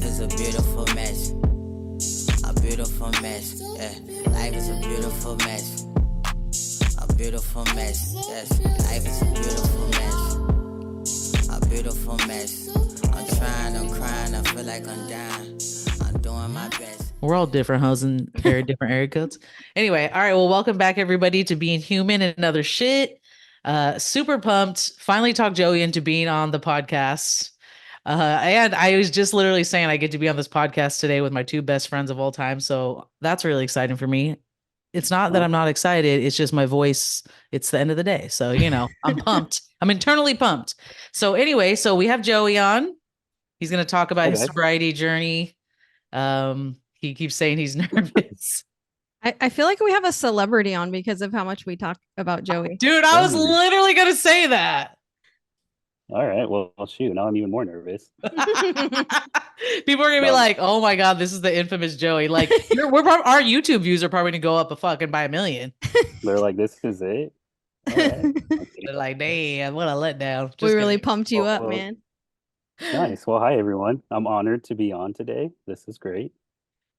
is a beautiful mess. A beautiful mess. Yeah. Life is a beautiful mess. A beautiful mess. Yes. Life is a beautiful mess. A beautiful mess. I'm trying, I'm crying, I feel like I'm dying. I'm doing my best. We're all different hoes and very different area codes. Anyway, all right. Well, welcome back everybody to Being Human and Other Shit. Super pumped. Finally talked Joey into being on the podcast. And I was just literally saying I get to be on this podcast today with my two best friends of all time. So that's really exciting for me. It's not that I'm not excited. It's just my voice. It's the end of the day. So, I'm pumped. I'm internally pumped. So anyway, so we have Joey on. He's going to talk about Hey, his guys. sobriety journey. He keeps saying he's nervous. I feel like we have a celebrity on because of how much we talk about Joey. Dude, I was literally going to say that. All right. Well, shoot. Now I'm even more nervous. People are going to be like, oh my God, this is the infamous Joey. Like, our YouTube views are probably going to go up by 1 million. They're like, this is it? All right. They're like, damn, what a letdown. We really pumped you up, man. Nice. Well, hi, everyone. I'm honored to be on today. This is great.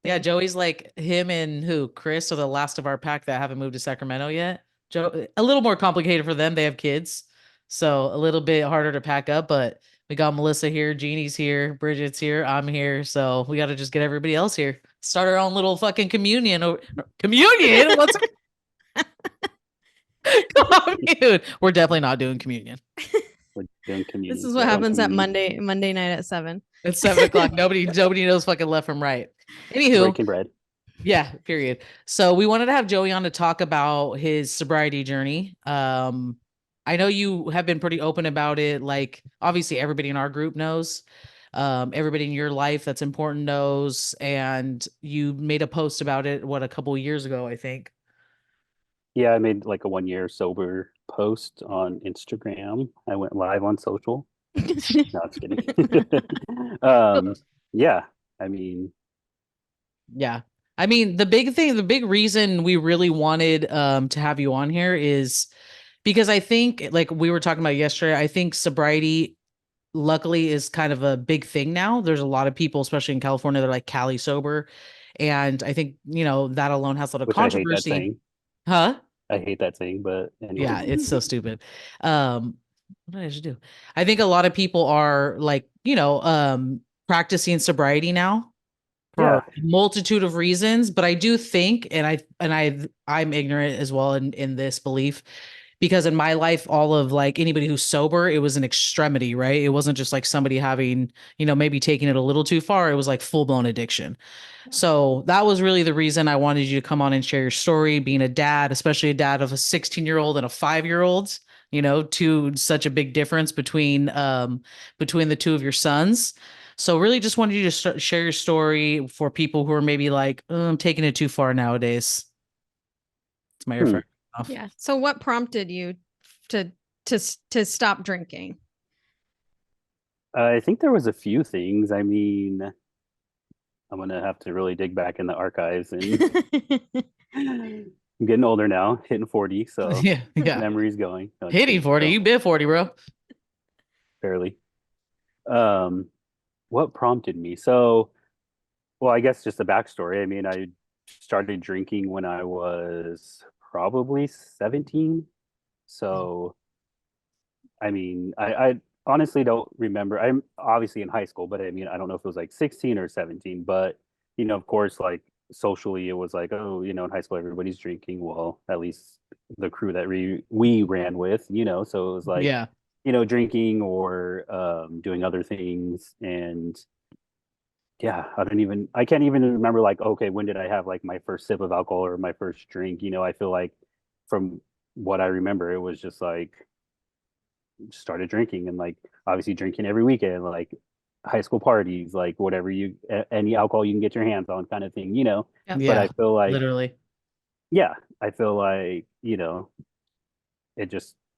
Yeah, Joey's like him and Chris are the last of our pack that haven't moved to Sacramento yet. Joe, a little more complicated for them. They have kids, so a little bit harder to pack up. But we got Melissa here, Jeannie's here, Bridget's here, I'm here. So we got to just get everybody else here. Start our own little fucking communion. Communion? What's commune? We're definitely not doing communion. We're doing communion. This is what happens at Monday night at 7. It's 7 o'clock. Nobody knows fucking left from right. Anywho, breaking bread. Yeah, period. So we wanted to have Joey on to talk about his sobriety journey. I know you have been pretty open about it. Like, obviously, everybody in our group knows. Everybody in your life that's important knows. And you made a post about it, a couple of years ago, I think. Yeah, I made like a 1-year sober post on Instagram. I went live on social. No, I'm just kidding. Yeah, I mean, the big reason we really wanted to have you on here is because I think, like we were talking about yesterday, I think sobriety luckily is kind of a big thing now. There's a lot of people, especially in California, they're like Cali sober. And I think, that alone has a lot of controversy. I hate that saying, but anyway. Yeah, it's so stupid. What did I just do? I think a lot of people are like, practicing sobriety now for a multitude of reasons, but I do think, I'm ignorant as well in this belief, because in my life, all of like anybody who's sober, it was an extremity, right? It wasn't just like somebody having, maybe taking it a little too far. It was like full blown addiction. So that was really the reason I wanted you to come on and share your story, being a dad, especially a dad of a 16-year-old and a 5-year-old, to such a big difference between the two of your sons. So really just wanted you to share your story for people who are maybe like, I'm taking it too far nowadays. It's my earphone. Yeah. So what prompted you to stop drinking? I think there was a few things. I mean, I'm going to have to really dig back in the archives, and I'm getting older now, hitting 40. So yeah. Memories going. No, hitting 40. So. You've been 40, bro. Barely. What prompted me? So, well, I guess just a backstory. I mean, I started drinking when I was probably 17. So, I mean, I honestly don't remember. I'm obviously in high school, but I mean, I don't know if it was like 16 or 17, but of course, like socially it was like, oh, in high school, everybody's drinking. Well, at least the crew that we ran with, so it was like, drinking or doing other things. And yeah, I can't even remember like, okay, when did I have like my first sip of alcohol or my first drink? I feel like from what I remember, it was just like started drinking, and like obviously drinking every weekend, like high school parties, like whatever any alcohol you can get your hands on kind of thing, But I feel like literally, I feel like,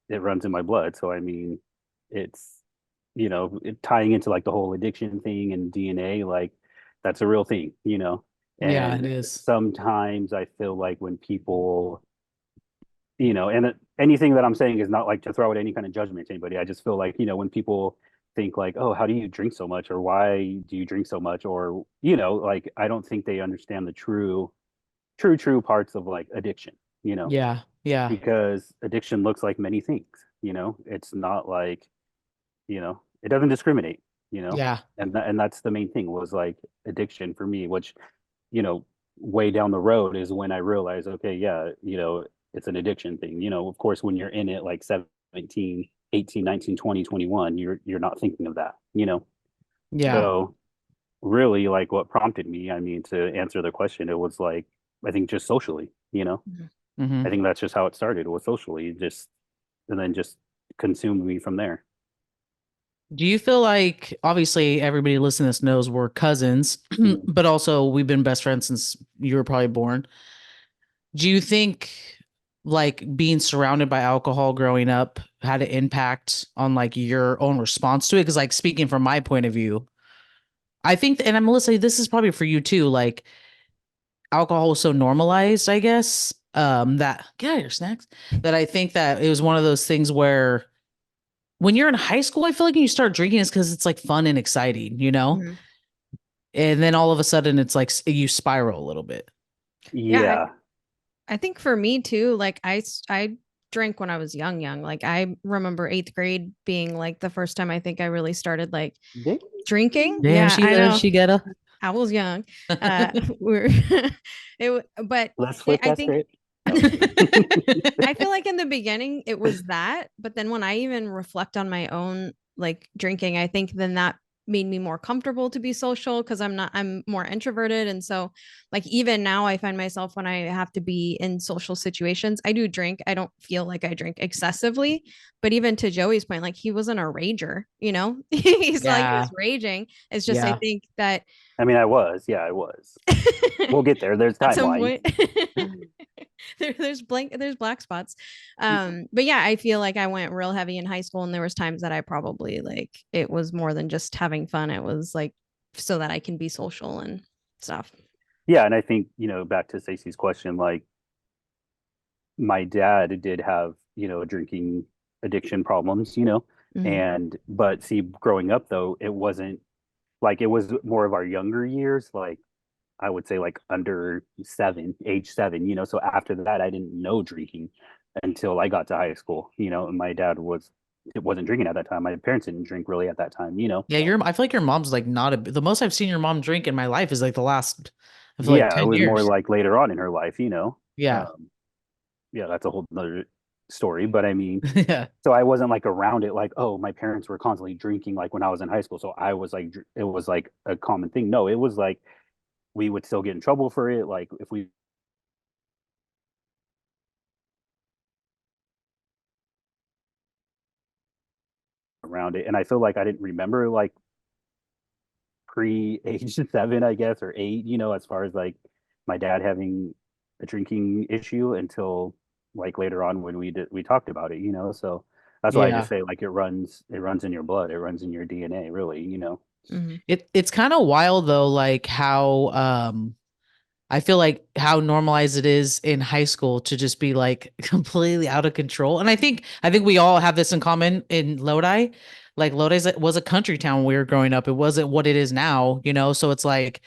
it runs in my blood. So, I mean, it's, tying into like the whole addiction thing and DNA, like that's a real thing, And it is. Sometimes I feel like when people, and anything that I'm saying is not like to throw out any kind of judgment to anybody. I just feel like, when people think like, oh, how do you drink so much, or why do you drink so much, or you know, like I don't think they understand the true parts of like addiction, you know, Yeah. Yeah. because addiction looks like many things, you know. It's not like, you know, it doesn't discriminate, you know. Yeah. And that's the main thing was like addiction for me, which, you know, way down the road is when I realized, okay, yeah, you know, it's an addiction thing. You know, of course, when you're in it like 17, 18, 19, 20, 21, you're not thinking of that, you know. Yeah. So really like what prompted me, I mean, to answer the question, it was like, I think just socially, you know. I Hmm. think that's just how it started, was socially, just and then just consumed me from there. Do you feel like obviously everybody listening to this knows we're cousins, Mhm. but also we've been best friends since you were probably born. Do you think like being surrounded by alcohol growing up had an impact on like your own response to it? Because like speaking from my point of view, I think, and I'm Melissa, this is probably for you too. Like alcohol was so normalized, I guess, that get out of your snacks. That I think that it was one of those things where when you're in high school, I feel like when you start drinking is because it's like fun and exciting, you know? Mhm. And then all of a sudden it's like you spiral a little bit. Yeah, Yeah. I think for me too, like I drank when I was young. Like I remember 8th grade being like the first time I think I really started like drinking. Damn, Yeah, I know. she got a. I was young. We're but Let's flip I that think script. No, I'm just kidding. I feel like in the beginning it was that, but then when I even reflect on my own like drinking, I think then that made me more comfortable to be social because I'm more introverted. And so like even now I find myself when I have to be in social situations, I do drink. I don't feel like I drink excessively, but even to Joey's point, like he wasn't a rager, you know, he's like he Yeah. was raging. It's just I Yeah. think that I mean, I was. We'll get there. There's at some timeline. point there's black spots. But yeah, I feel like I went real heavy in high school and there was times that I probably like it was more than just having fun. It was like so that I can be social and stuff. Yeah, and I think, you know, back to Stacey's question, like my dad did have, you know, drinking addiction problems, you know, Mhm. and but see, growing up though, it wasn't like, it was more of our younger years, like I would say like under age 7, you know. So after that, I didn't know drinking until I got to high school, you know, and my dad it wasn't drinking at that time. My parents didn't drink really at that time, you know. Yeah, I feel like your mom's like not the most I've seen your mom drink in my life is like the last, I feel like Yeah, it 10 was more years. like later on in her life, you know. Yeah. Um, yeah, that's a whole other story. But I mean, Yeah. so I wasn't like around it, like, oh, my parents were constantly drinking like when I was in high school. So I was like, it was like a common thing. No, it was like we would still get in trouble for it. Like if we around it. And I feel like I didn't remember like pre age 7, I guess, or 8, you know, as far as like my dad having a drinking issue until like later on when we talked about it, you know. So that's why I just Yeah. say like it runs in your blood, it runs in your DNA, really, you know. Mhm. It's kind of wild though, like how I feel like how normalized it is in high school to just be like completely out of control. And I think we all have this in common in Lodi. Like Lodi was a country town when we were growing up. It wasn't what it is now, you know? So it's like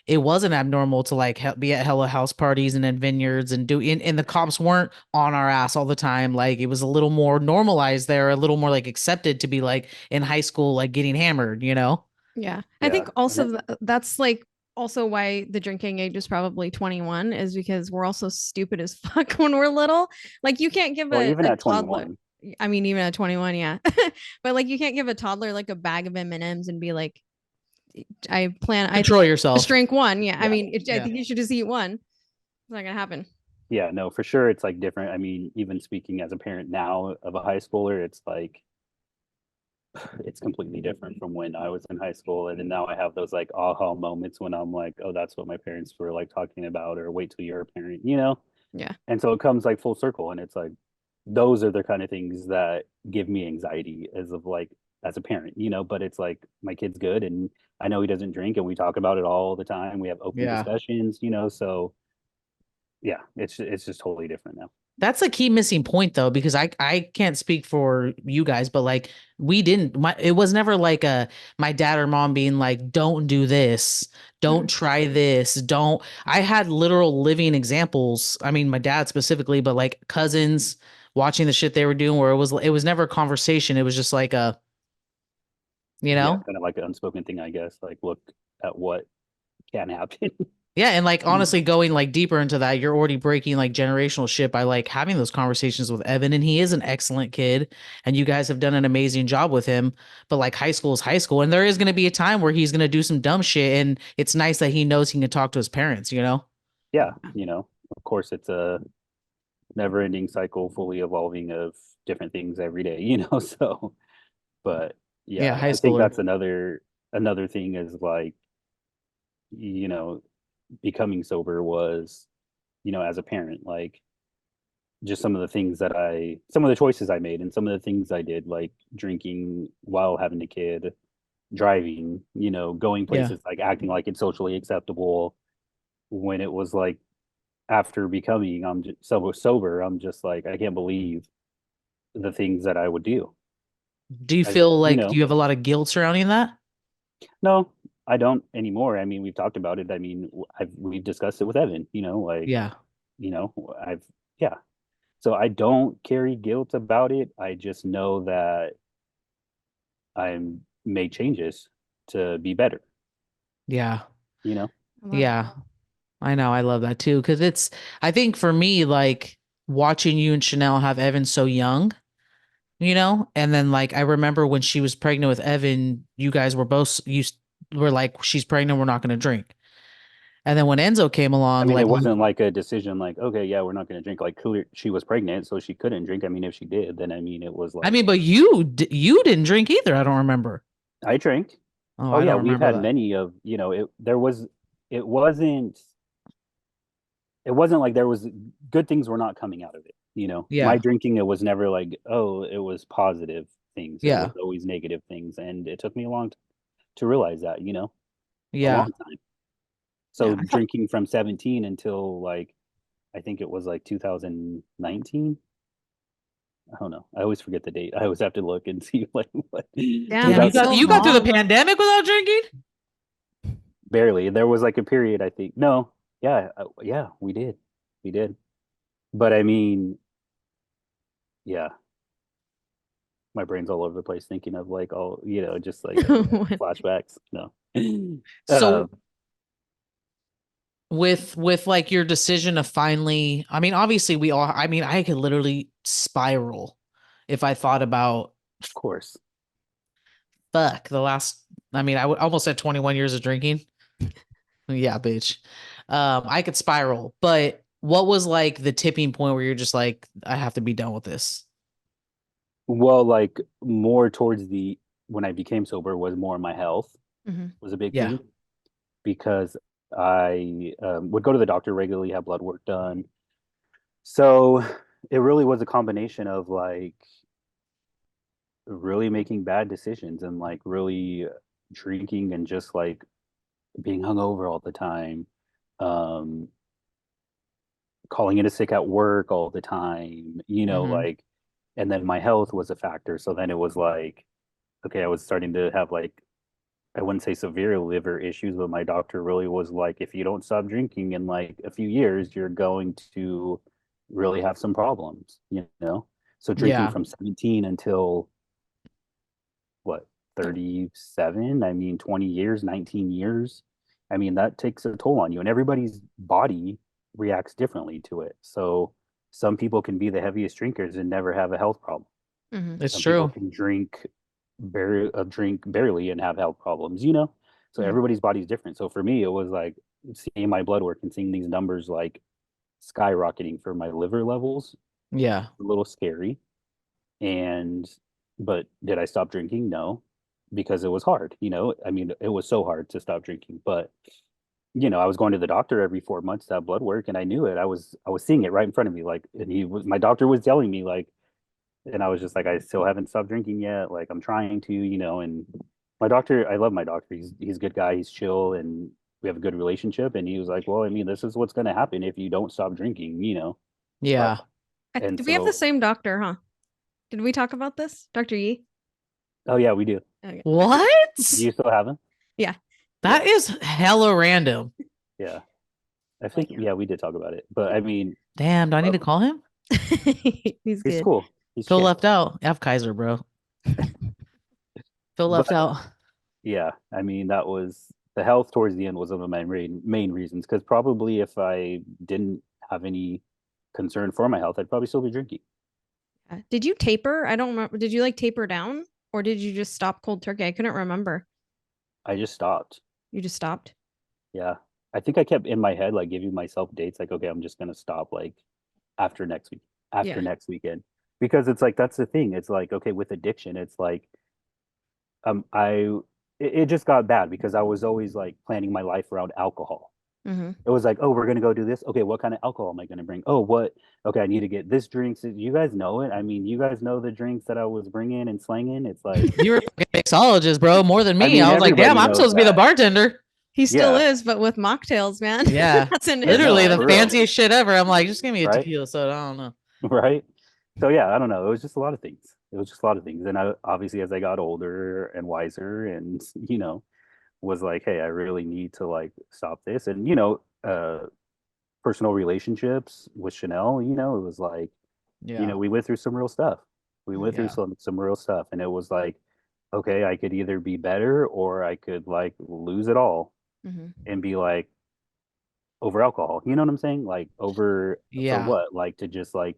it wasn't abnormal to like be at hella house parties and in vineyards and and the cops weren't on our ass all the time. Like it was a little more normalized there, a little more like accepted to be like in high school, like getting hammered, you know? Yeah. I Yeah. think also that's like also why the drinking age is probably 21 is because we're also stupid as fuck when we're little. Like you can't give Well, even a at toddler 21. I mean even at 21, yeah. But like you can't give a toddler like a bag of M&Ms and be like I Control just yourself. drink one. Yeah. I Yeah. mean, I Yeah. think you should just eat one. It's not gonna happen. Yeah, no, for sure it's like different. I mean, even speaking as a parent now of a high schooler, it's like it's completely different from when I was in high school. And then now I have those like aha moments when I'm like, oh, that's what my parents were like talking about, or wait till you're a parent, you know? Yeah. And so it comes like full circle. And it's like, those are the kind of things that give me anxiety as of like, as a parent, you know, but it's like my kid's good and I know he doesn't drink and we talk about it all the time. We have open Yeah. discussions, you know, so yeah, it's just totally different now. That's a key missing point though, because I can't speak for you guys, but like we didn't it was never like my dad or mom being like, don't do this, don't try this, don't. I had literal living examples. I mean, my dad specifically, but like cousins watching the shit they were doing where it was never a conversation. It was just like a, you Yeah, know? kind of like an unspoken thing, I guess. Like, look at what can happen. Yeah, and like honestly going like deeper into that, you're already breaking like generational shit by like having those conversations with Evan, and he is an excellent kid and you guys have done an amazing job with him, but like high school is high school and there is going to be a time where he's going to do some dumb shit, and it's nice that he knows he can talk to his parents, you know? Yeah, of course, it's a never-ending cycle, fully evolving of different things every day, So, but Yeah, yeah, high I think schooler. that's another thing is like, you know, becoming sober was, as a parent, like just some of the choices I made and some of the things I did, like drinking while having a kid, driving, going Yeah. places, like acting like it's socially acceptable when it was like after becoming I'm just so sober, I'm just like, I can't believe the things that I would do. Do you I, feel like you have a lot of guilt surrounding that? no, I don't anymore. I mean, we've talked about it. I mean, we've discussed it with Evan, like, Yeah. you know, I've, yeah. So I don't carry guilt about it. I just know that I'm made changes to be better, Yeah. you know? I love Yeah. I know. I love that too. Cause I think for me, like watching you and Chanel have Evan so young, and then like I remember when she was pregnant with Evan, you guys were both, were like, she's pregnant, we're not going to drink. And then when Enzo came I along, mean, like, it wasn't like a decision like, okay, yeah, we're not going to drink. Like, clear, she was pregnant, so she couldn't drink. I mean, if she did, then I mean, it was I like, mean, but you didn't drink either. I don't remember. I drank. Oh, Oh I yeah, don't we've remember had that. many of, it wasn't it wasn't like there was good things were not coming out of it. My Yeah. drinking, it was never like, oh, it was positive things. It was Yeah. always negative things, and it took me a long time to realize that, a long Yeah. time. So Yeah, I felt drinking from 17 until like, I think it was like 2019. I don't know. I always forget the date. I always have to look and see like what. damn, Damn, you that's got so you got through the long. pandemic without drinking? Barely. There was like a period, I think. No, yeah, yeah, we did. But I mean, yeah, my brain's all over the place thinking of like all, just like flashbacks. No. So with like your decision to finally, I mean, obviously we all, I mean, I could literally spiral if I thought about Of course. fuck the last, I mean, I would almost said 21 years of drinking. Yeah, bitch. I could spiral, but what was like the tipping point where you're just like, I have to be done with this? Well, like more towards the when I became sober was more my health Mhm. was a big Yeah. thing because I would go to the doctor regularly, have blood work done. So it really was a combination of like really making bad decisions and like really drinking and just like being hungover all the time, um, calling in a sick at work all the time, Mm-hmm. like, and then my health was a factor. So then it was like, okay, I was starting to have like, I wouldn't say severe liver issues, but my doctor really was like, if you don't stop drinking in like a few years, you're going to really have some problems. So drinking Yeah. from 17 until what, 37? I mean, 20 years, 19 years. I mean, that takes a toll on you, and everybody's body reacts differently to it. So some people can be the heaviest drinkers and never have a health problem. Mhm. It's Some people true. can drink barely and have health problems, So Mhm. everybody's body's different. So for me, it was like seeing my blood work and seeing these numbers like skyrocketing for my liver levels, Yeah. a little scary. And but did I stop drinking? No, because it was hard. I mean, it was so hard to stop drinking, but I was going to the doctor every 4 months to have blood work, and I knew it. I was seeing it right in front of me, like, and my doctor was telling me like, and I was just like, I still haven't stopped drinking yet. Like, I'm trying to. And my doctor, I love my doctor. He's a good guy. He's chill, and we have a good relationship. And he was like, well, I mean, this is what's going to happen if you don't stop drinking. But Yeah. And we have the so, same doctor, huh? Did we talk about this, Dr. Yi? oh yeah, we do. Okay. What? Do you still have him? Yeah. That Yeah. is hella random. Yeah. I think, yeah, we did talk about it. But I mean, Damn, do I need to call him? He's he's good. cool. He's Phil chill. left out. F Kaiser, bro. Phil left But out. yeah, I mean, that was the health towards the end was one of my main reasons. Because probably if I didn't have any concern for my health, I'd probably still be drinking. Did you taper? I don't remember. Did you like taper down or did you just stop cold turkey? I couldn't remember. I just stopped. You just stopped? Yeah. I think I kept in my head, like giving myself dates, like, okay, I'm just gonna stop like after next week, after Yeah. next weekend. Because it's like that's the thing. It's like, okay, with addiction, it's like I it just got bad because I was always like planning my life around alcohol. Mm-hmm. It was like, oh, we're gonna go do this. Okay, what kind of alcohol am I gonna bring? Oh, what? Okay, I need to get this drinks. You guys know it. I mean, you guys know the drinks that I was bringing and slanging. It's like, You were a mixologist, bro, more than me. I mean, I was like, damn, everybody I'm knows supposed to be the that. bartender. He still Yeah. is, but with mocktails, man. Yeah. That's an Literally no, the for real. fanciest shit ever. I'm like, just give me a Right? tequila soda. I don't know. Right. So yeah, I don't know. It was just a lot of things. It was just a lot of things. And I obviously as I got older and wiser and was like, hey, I really need to like stop this. And personal relationships with Chanel, it was like, Yeah. we went through some real stuff. We went through Yeah. some real stuff. And it was like, okay, I could either be better or I could like lose it all Mm-hmm. and be like over alcohol. You know what I'm saying? Like over for Yeah. what? Like to just like,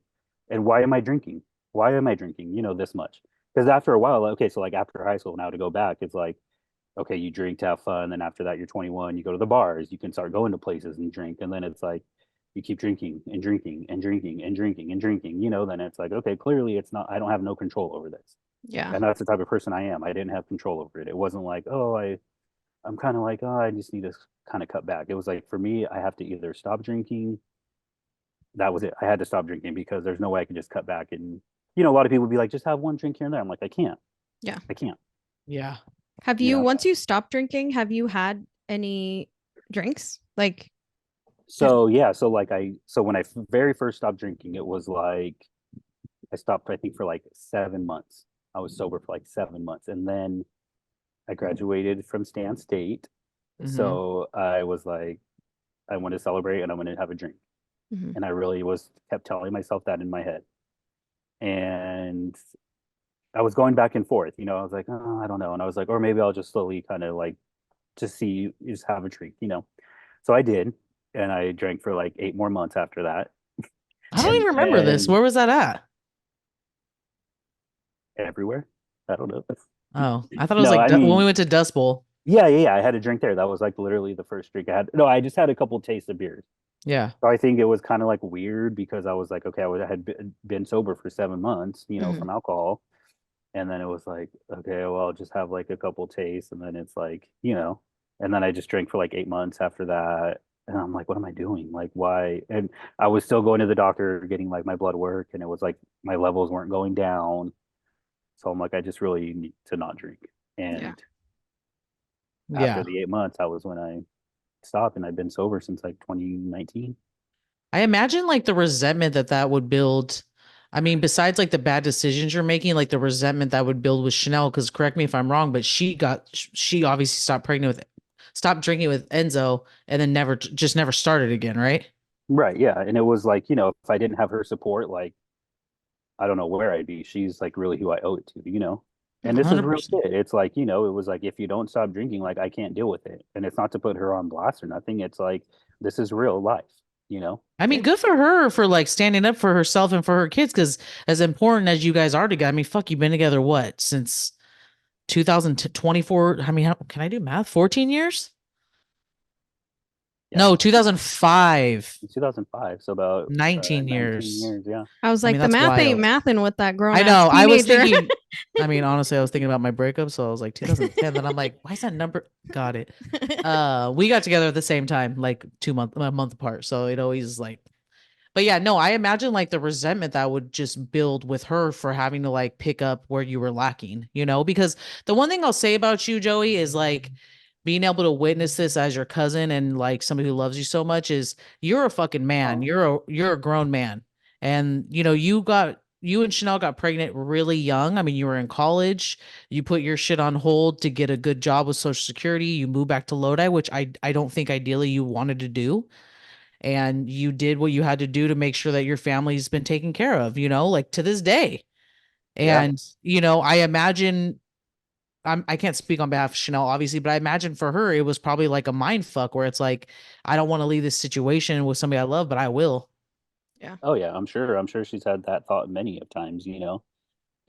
and why am I drinking? Why am I drinking? This much? Because after a while, okay, so like after high school, now to go back, it's like, okay, you drink to have fun. Then after that, you're 21, you go to the bars, you can start going to places and drink. And then it's like, you keep drinking and drinking and drinking and drinking and drinking, then it's like, okay, clearly it's not, I don't have no control over this. Yeah. And that's the type of person I am. I didn't have control over it. It wasn't like, oh, I'm kind of like, oh, I just need to kind of cut back. It was like, for me, I have to either stop drinking. That was it. I had to stop drinking because there's no way I could just cut back. And, a lot of people would be like, just have one drink here and there. I'm like, I can't. Yeah. I can't. Yeah. Have you, once you stopped drinking, have you had any drinks? Like, so yeah. So like so when I very first stopped drinking, it was like, I stopped, I think for like 7 months. I was sober for like 7 months. And then I graduated from Stan State. Mhm. So I was like, I want to celebrate and I'm going to have a drink. Mhm. And I really kept telling myself that in my head. And I was going back and forth, I was like, oh, I don't know. And I was like, or maybe I'll just slowly kind of like just have a drink. So I did. And I drank for like 8 more months after that. I don't even remember this. Where was that at? Everywhere. I don't know. Oh, I thought it was No, like I mean, when we went to Dust Bowl. Yeah. I had a drink there. That was like literally the first drink I had. No, I just had a couple tastes of beers. Yeah. So I think it was kind of like weird because I was like, okay, I had been sober for 7 months, Mhm. from alcohol. And then it was like, okay, well, I'll just have like a couple tastes. And then it's like, and then I just drank for like 8 months after that. And I'm like, what am I doing? Like, why? And I was still going to the doctor, getting like my blood work. And it was like my levels weren't going down. So I'm like, I just really need to not drink. And after the 8 months, that was when I stopped. And I've been sober since like 2019. I imagine like the resentment that would build. I mean, besides like the bad decisions you're making, like the resentment that would build with Chanel, because correct me if I'm wrong, but she obviously stopped drinking with Enzo and then never started again, right? Right. Yeah. And it was like, if I didn't have her support, like, I don't know where I'd be. She's like really who I owe it to. And this is real 100%. shit. It's like, it was like, if you don't stop drinking, like, I can't deal with it. And it's not to put her on blast or nothing. It's like, this is real life. I mean, good for her for like standing up for herself and for her kids. Because as important as you guys are together, I mean, fuck, you've been together what since 2024? I mean, can I do math? 14 years? Yeah. No, 2005. 2005. So about 19 19 years. years. Yeah. I was I like, mean, the that's math ain't wild. mathing with that grown I ass know. I was teenager. thinking, I mean, honestly, I was thinking about my breakup. So I was like 2010. Then I'm like, why is that number? Got it. We got together at the same time, like a month apart. So it always like, but yeah, no, I imagine like the resentment that would just build with her for having to like pick up where you were lacking, because the one thing I'll say about you, Joey, is like being able to witness this as your cousin and like somebody who loves you so much is you're a fucking man. You're a grown man. And you and Chanel got pregnant really young. I mean, you were in college. You put your shit on hold to get a good job with Social Security. You moved back to Lodi, which I don't think ideally you wanted to do. And you did what you had to do to make sure that your family's been taken care of, like to this day. Yeah. And, I imagine I can't speak on behalf of Chanel, obviously, but I imagine for her, it was probably like a mind fuck where it's like, I don't want to leave this situation with somebody I love, but I will. Oh yeah, I'm sure. I'm sure she's had that thought many of times, Yeah.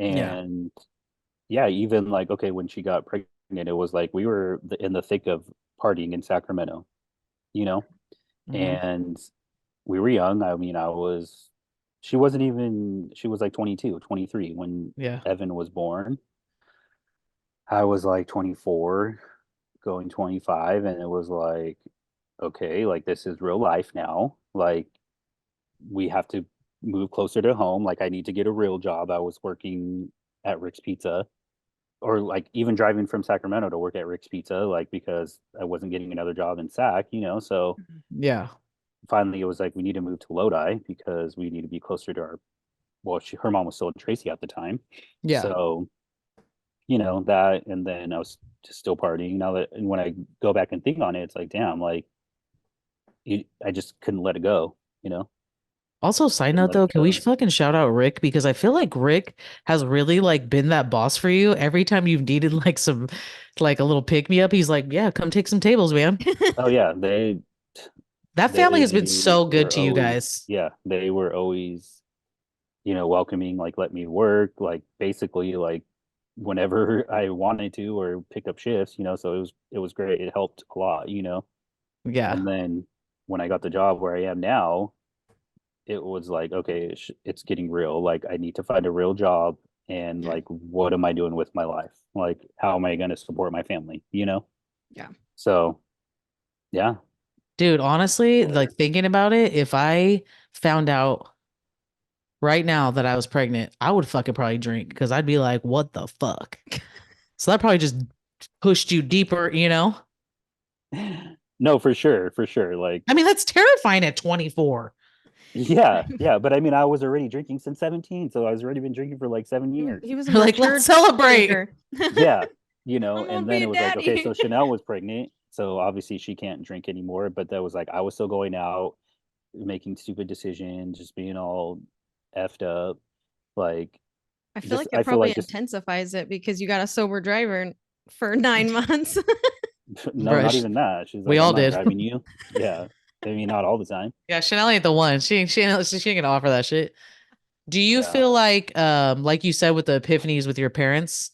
And yeah, even like okay, when she got pregnant, it was like we were in the thick of partying in Sacramento, you know, Mhm. and we were young. I mean, she wasn't even, she was like 22, 23 when Yeah. Evan was born. I was like 24, going 25, and it was like, okay, like this is real life now. Like we have to move closer to home. Like I need to get a real job. I was working at Rick's Pizza, or like even driving from Sacramento to work at Rick's Pizza, like because I wasn't getting another job in Sac. So Yeah. finally, it was like we need to move to Lodi because we need to be closer to our. Well, her mom was still in Tracy at the time, Yeah. so that, and then I was just still partying. Now that, and when I go back and think on it, it's like, damn, like I just couldn't let it go. Also, side Couldn't note let it though, can we go. fucking shout out Rick? Because I feel like Rick has really like been that boss for you. Every time you've needed like some, like a little pick me up, he's like, yeah, come take some tables, man. Oh yeah, That family has been they so good were to you always, guys. yeah, they were always, welcoming, like let me work, like basically like whenever I wanted to or pick up shifts. So it was great. It helped a lot. Yeah. And then when I got the job where I am now, it was like, okay, it's getting real. Like I need to find a real job, and Yeah. like what am I doing with my life? Like how am I going to support my family? Yeah. So yeah. Dude, honestly, like thinking about it, if I found out right now that I was pregnant, I would fucking probably drink because I'd be like, what the fuck? So that probably just pushed you deeper. No, for sure. Like, I mean, that's terrifying at 24. yeah, yeah. But I mean, I was already drinking since 17, so I was already been drinking for like 7 years. He was a Like, let's mature celebrate. drinker. Yeah, I'm gonna and be then a it was like, okay, so daddy. Chanel was pregnant, so obviously she can't drink anymore. But that was like, I was still going out, making stupid decisions, just being all effed up. Like, I feel just like I it feel probably like just intensifies it because you got a sober driver for 9 months. no, not Bruh, even that. She's we like, I'm all not did. driving you. Yeah, I mean, not all the time. Yeah, Chanel ain't the one. She ain't gonna offer that shit. Do you Yeah. feel like you said with the epiphanies with your parents,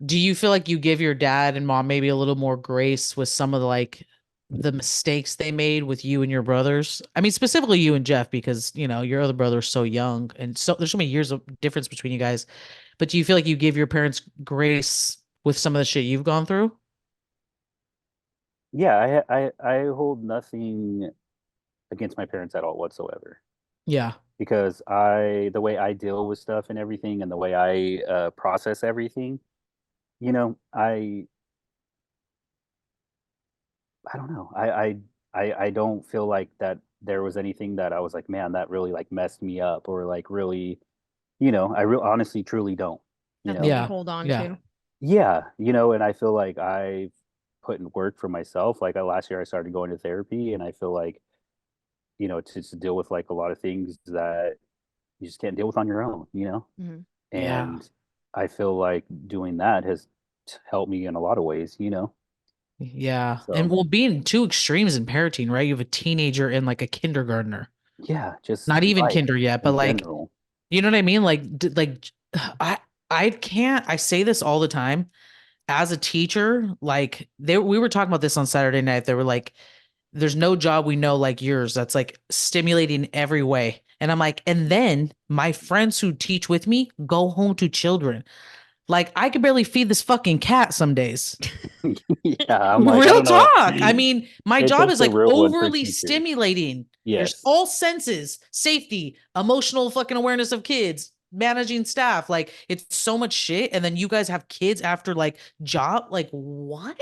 do you feel like you give your dad and mom maybe a little more grace with some of the mistakes they made with you and your brothers? I mean, specifically you and Jeff, because your other brother's so young and so there's so many years of difference between you guys. But do you feel like you give your parents grace with some of the shit you've gone through? Yeah, I hold nothing against my parents at all whatsoever, Yeah. because the way I deal with stuff and everything, and the way I process everything, I don't know. I don't feel like that there was anything that I was like, man, that really like messed me up, or like really, I real honestly truly don't, you Nothing know. you Yeah. hold on Yeah. to. Yeah, and I feel like I've put in work for myself. Like last year I started going to therapy, and I feel like, to deal with like a lot of things that you just can't deal with on your own. Mhm. Yeah. And I feel like doing that has helped me in a lot of ways. Yeah. And So well, being two extremes in parenting, right? You have a teenager and like a kindergartner. yeah, just Not even life kinder yet, but in like, general. you know what I mean? Like I I can't I say this all the time as a teacher, like we were talking about this on Saturday night. They were like, there's no job we know like yours that's like stimulating every way. And I'm like, and then my friends who teach with me go home to children. Like I could barely feed this fucking cat some days. Yeah, I'm like, I Real don't know. talk. I mean, my It job takes is a like real one for overly teachers. stimulating. There's Yes. all senses, safety, emotional fucking awareness of kids. managing staff. Like it's so much shit. And then you guys have kids after like job. Like what?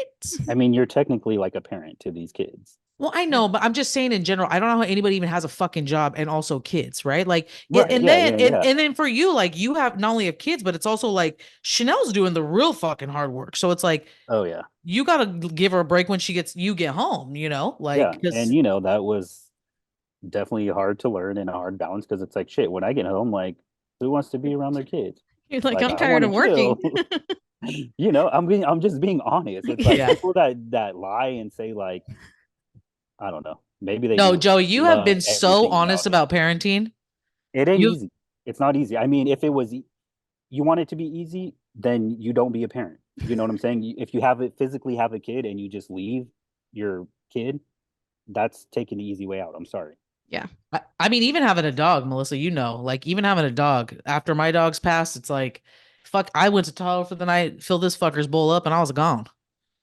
I mean, you're technically like a parent to these kids. Well, I know, but I'm just saying in general, I don't know how anybody even has a fucking job and also kids, right? Like, Right. and Yeah. then Yeah. Yeah. and then for you, like you have not only have kids, but it's also like Chanel's doing the real fucking hard work. So it's like Oh yeah. you gotta give her a break when you get home, you know, like Yeah. And because you know, that was definitely hard to learn and a hard balance because it's like shit. When I get home, like, who wants to be around their kids? You're like, Like, I'm I tired want of to working. chill. You know, I'm just being honest. It's like yeah. people that lie and say like, I don't know, maybe they No, do Joey, you have love been so everything honest about it. about parenting. It ain't You easy. It's not easy. I mean, if it was, you want it to be easy, then you don't be a parent. You know what I'm saying? If you have it physically have a kid and you just leave your kid, that's taking the easy way out. I'm sorry. Yeah. I mean, even having a dog, Melissa, you know, like even having a dog after my dog's passed, it's like, fuck, I went to Tahoe for the night, filled this fucker's bowl up, and I was gone.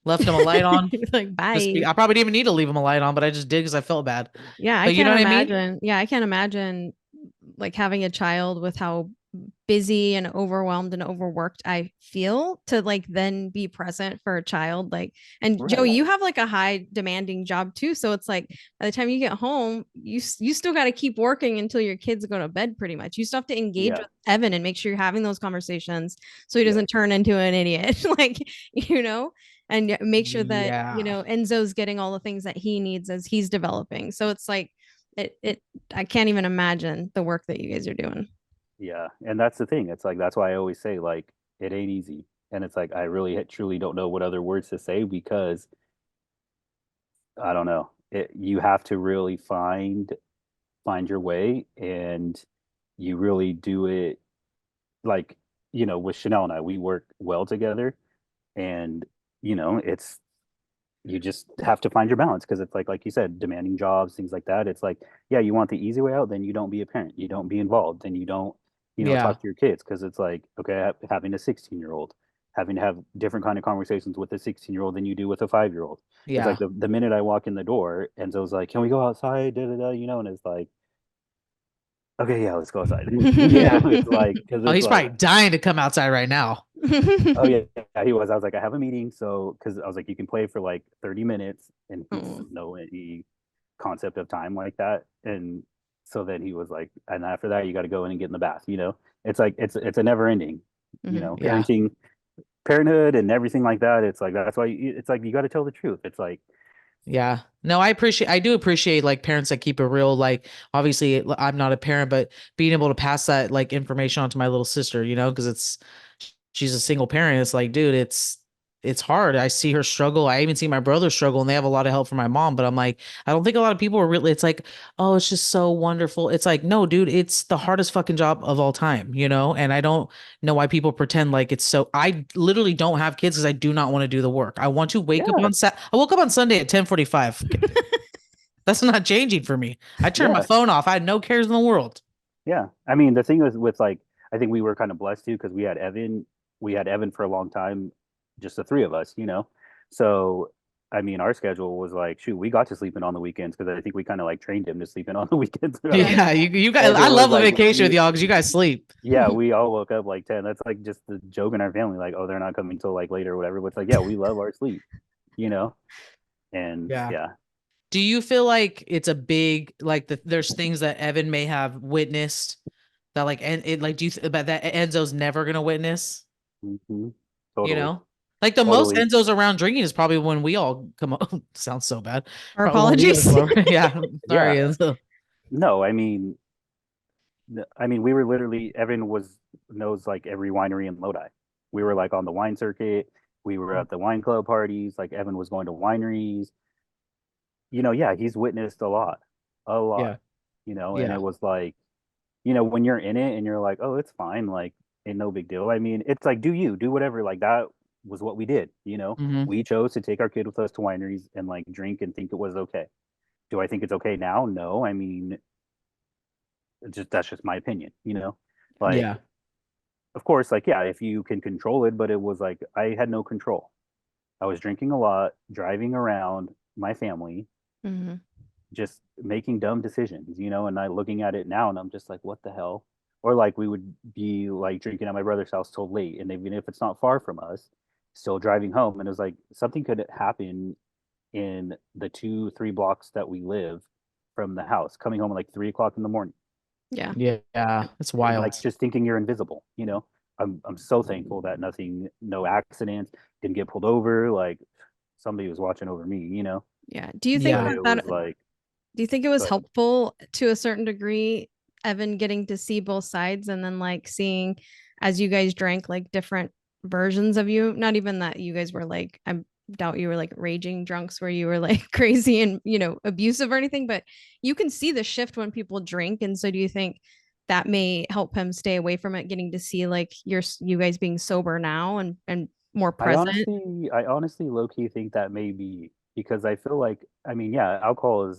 Left him a light on. You're like, Just bye. I probably didn't even need to leave him a light on, but I just did because I felt bad. Yeah, I But you know can't what I mean? imagine. Yeah, I can't imagine like having a child with how busy and overwhelmed and overworked I feel to like then be present for a child. Like, and Joey, Right. you have like a high demanding job too. So it's like by the time you get home, you still got to keep working until your kids go to bed pretty much. You still have to engage Yeah. with Evan and make sure you're having those conversations so he Yeah. doesn't turn into an idiot. Like, you know, and make sure that, you Yeah. know, Enzo's getting all the things that he needs as he's developing. So it's like, it I can't even imagine the work that you guys are doing. Yeah. And that's the thing. It's like, that's why I always say, like, it ain't easy. And it's like, I really truly don't know what other words to say because I don't know. You have to really find your way and you really do it like, you know, with Chanel and I, we work well together and, you know, it's, you just have to find your balance because it's like you said, demanding jobs, things like that. It's like, yeah, you want the easy way out, then you don't be a parent, you don't be involved, then you don't, you know, Yeah. talk to your kids because it's like, okay, having a 16-year-old, having to have different kind of conversations with a 16-year-old than you do with a 5-year-old. It's Yeah. like the minute I walk in the door, Enzo's like, "Can we go outside?" Da, da, da, you know, and it's like, okay, yeah, let's go outside. You Yeah. know, it's like because Oh, it's he's like, probably dying to come outside right now. oh yeah, yeah, he was. I was like, I have a meeting, so because I was like, you can play for like 30 minutes, and he Oh. doesn't know any concept of time like that. And so then he was like, and after that, you got to go in and get in the bath. You know, it's like it's a never ending. You know, Yeah. parenthood, and everything like that. It's like that's why it's like you got to tell the truth. It's like, Yeah. No, I do appreciate like parents that keep it real. Like, obviously, I'm not a parent, but being able to pass that like information on to my little sister, you know, because she's a single parent. It's like, dude, it's hard. I see her struggle. I even see my brother struggle, and they have a lot of help from my mom. But I'm like, I don't think a lot of people are really. It's like, oh, it's just so wonderful. It's like, no, dude, it's the hardest fucking job of all time, you know. And I don't know why people pretend like it's so. I literally don't have kids because I do not want to do the work. I want to wake up yeah, on I woke up on Sunday at 10:45. That's not changing for me. I turned my yeah, phone off. I had no cares in the world. yeah. I mean, the thing was with like, I think we were kind of blessed too because we had Evan. We had Evan for a long time, just the three of us. You know, so I mean, our schedule was like, shoot, we got to sleep in on the weekends because I think we kind of like trained him to sleep in on the weekends. I don't Yeah. know. Yeah, you guys. And I it was love the like vacation with y'all because you guys sleep. yeah, we all woke up like 10. That's like just the joke in our family, like, oh, they're not coming till like later or whatever. But it's like, yeah, we love our sleep, you know? And Yeah. yeah. Do you feel like it's a big like there's things that Evan may have witnessed that like and it like do you but that Enzo's never gonna witness? Hmm. You Totally. know, like the most Totally. Enzo's around drinking is probably when we all come up. Sounds so bad. Our Probably when we all apologies. come over. Yeah, sorry, Yeah. Enzo. No, I mean, we were literally, Evan knows like every winery in Lodi. We were like on the wine circuit. We were at the wine club parties. Like Evan was going to wineries. You know, yeah, he's witnessed a lot, Yeah, you know, and yeah, it was like, you know, when you're in it and you're like, oh, it's fine, like, ain't no big deal. I mean, it's like, do whatever. Like that was what we did, you know. hmm, We chose to take our kid with us to wineries and like drink and think it was okay. Do I think it's okay now? No. I mean, that's just my opinion, you know. Like, yeah, of course, like yeah, if you can control it, but it was like I had no control. I was drinking a lot, driving around my family, Hmm. just making dumb decisions, you know, and I looking at it now and I'm just like, what the hell? or like we would be like drinking at my brother's house till late, and even if it's not far from us, still driving home, and it was like something could happen in the 2-3 blocks that we live from the house, coming home at like 3 o'clock in the morning. Yeah. Yeah, it's And wild. like just thinking you're invisible, I'm so thankful that no accidents, didn't get pulled over, like somebody was watching over me. Yeah. Do you think Yeah. But that it that was like, do you think it was but helpful to a certain degree, Evan, getting to see both sides and then like seeing as you guys drank like different versions of you? Not even that you guys were like, I doubt you were like raging drunks where you were like crazy and, abusive or anything, but you can see the shift when people drink. And so do you think that may help him stay away from it, getting to see like you guys being sober now and more present? I honestly low key think that may be because I feel like, I mean, yeah, alcohol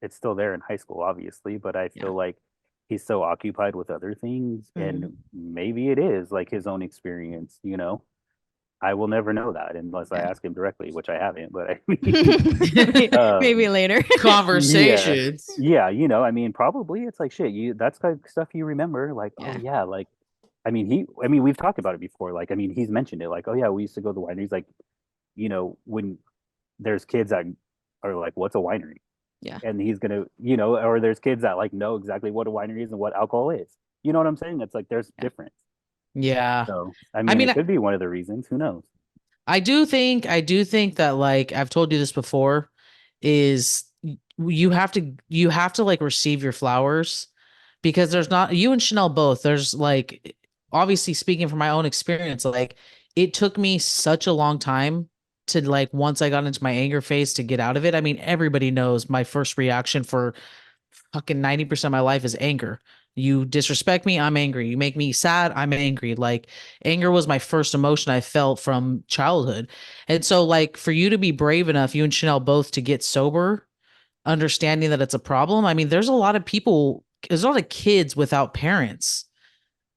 it's still there in high school, obviously, but I Yeah. feel like he's so occupied with other things, Mhm. and maybe it is like his own experience. I will never know that unless I Yeah. ask him directly, which I haven't, but I mean, Maybe later. yeah, Conversations. yeah, I mean, probably it's like shit. That's kind of stuff you remember, like, oh Yeah. yeah, like, we've talked about it before. Like, I mean, he's mentioned it, like, oh yeah, we used to go to the wineries. Like, when there's kids that are like, what's a winery? Yeah. And he's gonna, or there's kids that like know exactly what a winery is and what alcohol is. You know what I'm saying? It's like there's Yeah. difference. Yeah. So, I I mean, mean, it could be one of the reasons. Who knows? I do think that, like, I've told you this before, is you have to like receive your flowers, because there's not, you and Chanel both, there's like, obviously speaking from my own experience, like, it took me such a long time to, like, once I got into my anger phase, to get out of it. I mean, everybody knows my first reaction for fucking 90% of my life is anger. You disrespect me, I'm angry. You make me sad, I'm angry. Like, anger was my first emotion I felt from childhood. And so, like, for you to be brave enough, you and Chanel both, to get sober, understanding that it's a problem. I mean, there's a lot of kids without parents.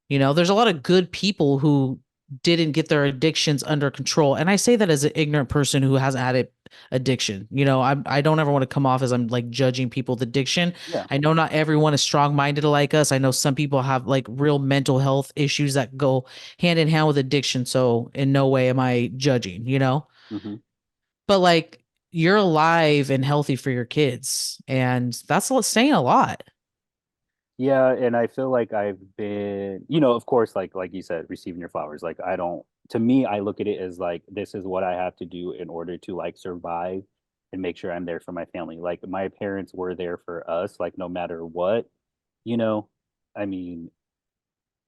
There's a lot of good people who didn't get their addictions under control. And I say that as an ignorant person who hasn't had it addiction. I don't ever want to come off as I'm like judging people with addiction. Yeah. I know not everyone is strong-minded like us. I know some people have like real mental health issues that go hand in hand with addiction. So in no way am I judging. Hmm. But like, you're alive and healthy for your kids. And that's saying a lot. Yeah, and I feel like I've been, of course, like you said, receiving your flowers. Like, I don't, to me, I look at it as like this is what I have to do in order to like survive and make sure I'm there for my family. Like, my parents were there for us, like no matter what, you know. I mean,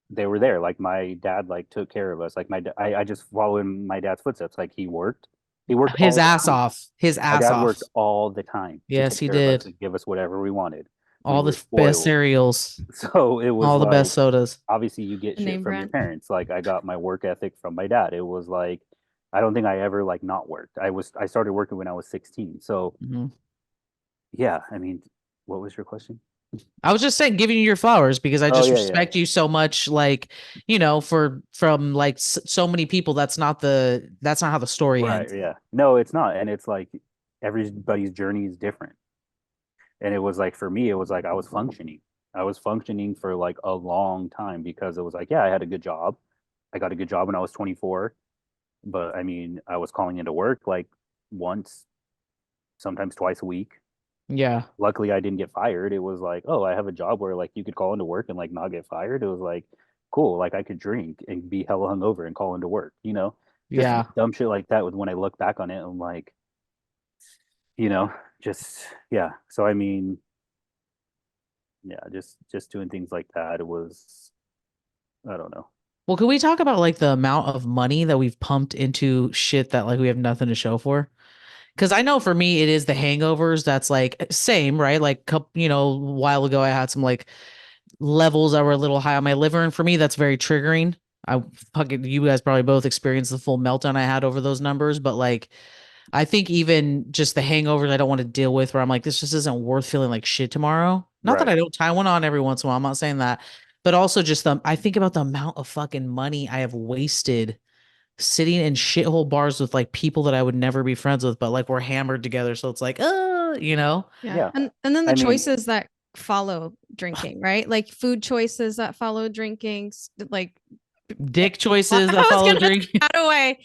they were there. Like, my dad like took care of us. Like, I just follow in my dad's footsteps. Like, he worked His all the ass time. off. His My ass dad off. worked all the time to Yes, take he care of us did. and give us whatever we wanted. We All were the best spoiled. cereals, So it was all the best like, sodas. obviously you get The shit name from your brand. parents. Like, I got my work ethic from my dad. It was like, I don't think I ever like not worked. I started working when I was 16. So Mhm. yeah, I mean, what was your question? I was just saying, giving you your flowers, because I Oh just yeah, yeah. respect you so much. Like, from like so many people, that's not how the story Right, ends. yeah. No, it's not. And it's like everybody's journey is different. And it was like, for me, it was like I was functioning. I was functioning for like a long time because it was like, yeah, I had a good job. I got a good job when I was 24. But I mean, I was calling into work like once, sometimes twice a week. Yeah. Luckily, I didn't get fired. It was like, oh, I have a job where like you could call into work and like not get fired. It was like, cool. Like, I could drink and be hella hungover and call into work. Just Yeah. dumb shit like that. With When I look back on it, I'm like, you know, just yeah. So I mean, yeah, just doing things like that. It was, I don't know. Well, can we talk about like the amount of money that we've pumped into shit that like we have nothing to show for? Because I know for me, it is the hangovers. That's like same, right? Like, a while ago, I had some like levels that were a little high on my liver, and for me, that's very triggering. You guys probably both experienced the full meltdown I had over those numbers, but like, I think even just the hangovers I don't want to deal with, where I'm like, this just isn't worth feeling like shit tomorrow. Not that Right. I don't tie one on every once in a while. I'm not saying that, but also just I think about the amount of fucking money I have wasted sitting in shithole bars with like people that I would never be friends with, but like we're hammered together. So it's like, Yeah. Yeah. And then the I mean, choices that follow drinking, right? Like food choices that follow drinking, like Dick choices I that was follow gonna drinking. how do I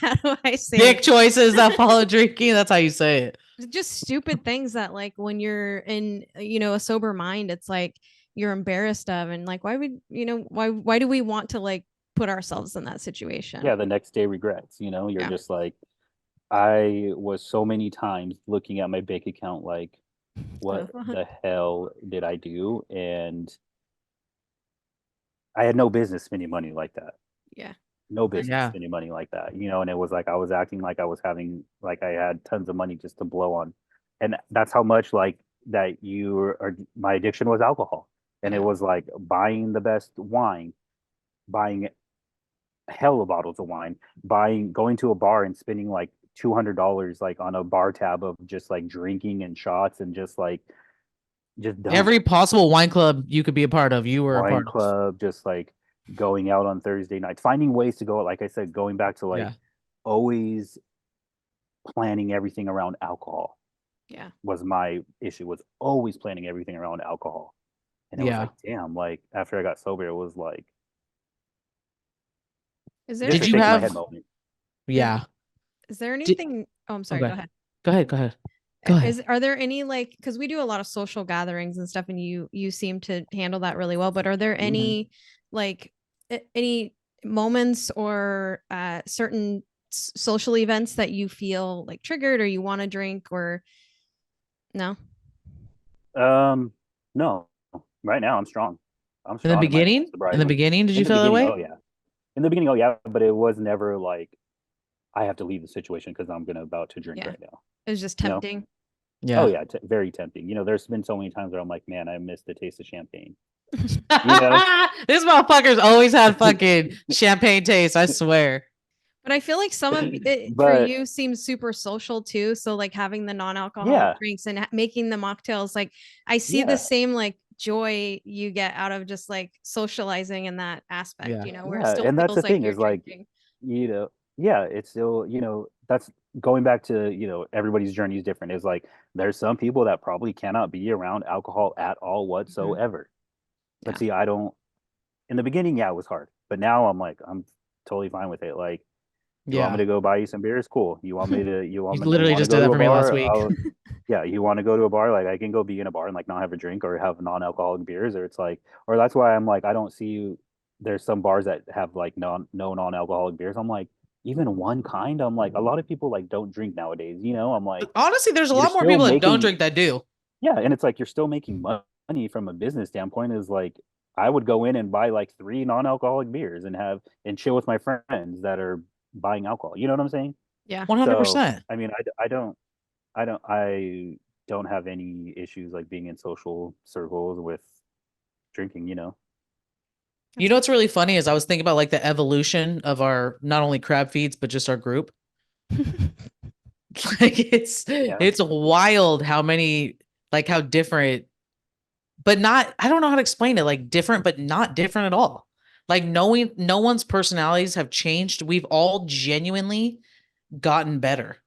how do I say Dick it? choices that follow drinking. That's how you say it. Just stupid things that like when you're in, you know, a sober mind, it's like you're embarrassed of, and like why would, you know, why do we want to like put ourselves in that situation? Yeah, the next day regrets, you know, you're Yeah. just like, I was so many times looking at my bank account like, what the hell did I do? And I had no business spending money like that. Yeah. No business Yeah. spending money like that, you know. And it was like I was acting like I was having, like I had tons of money just to blow on, and that's how much like that you are. My addiction was alcohol, and it Yeah. was like buying the best wine, buying hella bottles of wine, going to a bar and spending like $200 like on a bar tab of just like drinking and shots and just dumb Every possible wine club you could be a part of, you were a wine part of. club, just like going out on Thursday nights, finding ways to go. Like I said, going back to like Yeah. always planning everything around alcohol Yeah. was my issue. Was always planning everything around alcohol, and it was Yeah. like, damn. Like after I got sober, it was like Is there just Did a you shake my have? head moment. Yeah. is there Did, anything oh I'm sorry, okay. go ahead. Go ahead. Go ahead. Go ahead. Are there any like, because we do a lot of social gatherings and stuff, and you seem to handle that really well, but are there any like any moments or certain social events that you feel like triggered or you want to drink or no? No. Right now, I'm strong. I'm In the strong in my beginning? In the sobriety. beginning, did In you the feel that beginning, way? oh yeah. In the beginning, oh yeah. But it was never like I have to leave the situation because I'm gonna about to drink Yeah. right now. It was just You know? tempting. Yeah. Oh yeah, very tempting. You know, there's been so many times where I'm like, man, I miss the taste of champagne. This motherfucker's always had fucking champagne taste, I swear. But I feel like some of it for But you seems super social too. So like having the non-alcoholic yeah, drinks and making the mocktails, like I see the yeah, same like joy you get out of just like socializing in that aspect, Yeah. you know, where it yeah. still And that's feels the like thing you're is like, drinking. you know, yeah, it's still, you know, that's going back to, you know, everybody's journey is different. Is like there's some people that probably cannot be around alcohol at all whatsoever. But Yeah. see, I don't in the beginning, yeah, it was hard. But now I'm like, I'm totally fine with it. Like, you want me Yeah. to go buy you some beers? Cool. You want me to You you literally want to just did go that to a for me last bar? week. Yeah, you want to go to a bar? Like I can go be in a bar and like not have a drink or have non-alcoholic beers, or it's like, or that's why I'm like, I don't see you. There's some bars that have like no non-alcoholic beers. I'm like, even one kind. I'm like, a lot of people like don't drink nowadays. You know, I'm like, Honestly, there's a you're lot more still people that don't making, drink that do. yeah, and it's like you're still making money from a business standpoint. Is like I would go in and buy like 3 non-alcoholic beers and have and chill with my friends that are buying alcohol. You know what I'm saying? Yeah. So 100%. I mean, I don't have any issues like being in social circles with drinking. You know? You know what's really funny is I was thinking about like the evolution of our not only crab feeds, but just our group. Like Yeah. it's wild how many like how different, but not I don't know how to explain it. Like different, but not different at all. Like knowing no one's personalities have changed. We've all genuinely gotten better.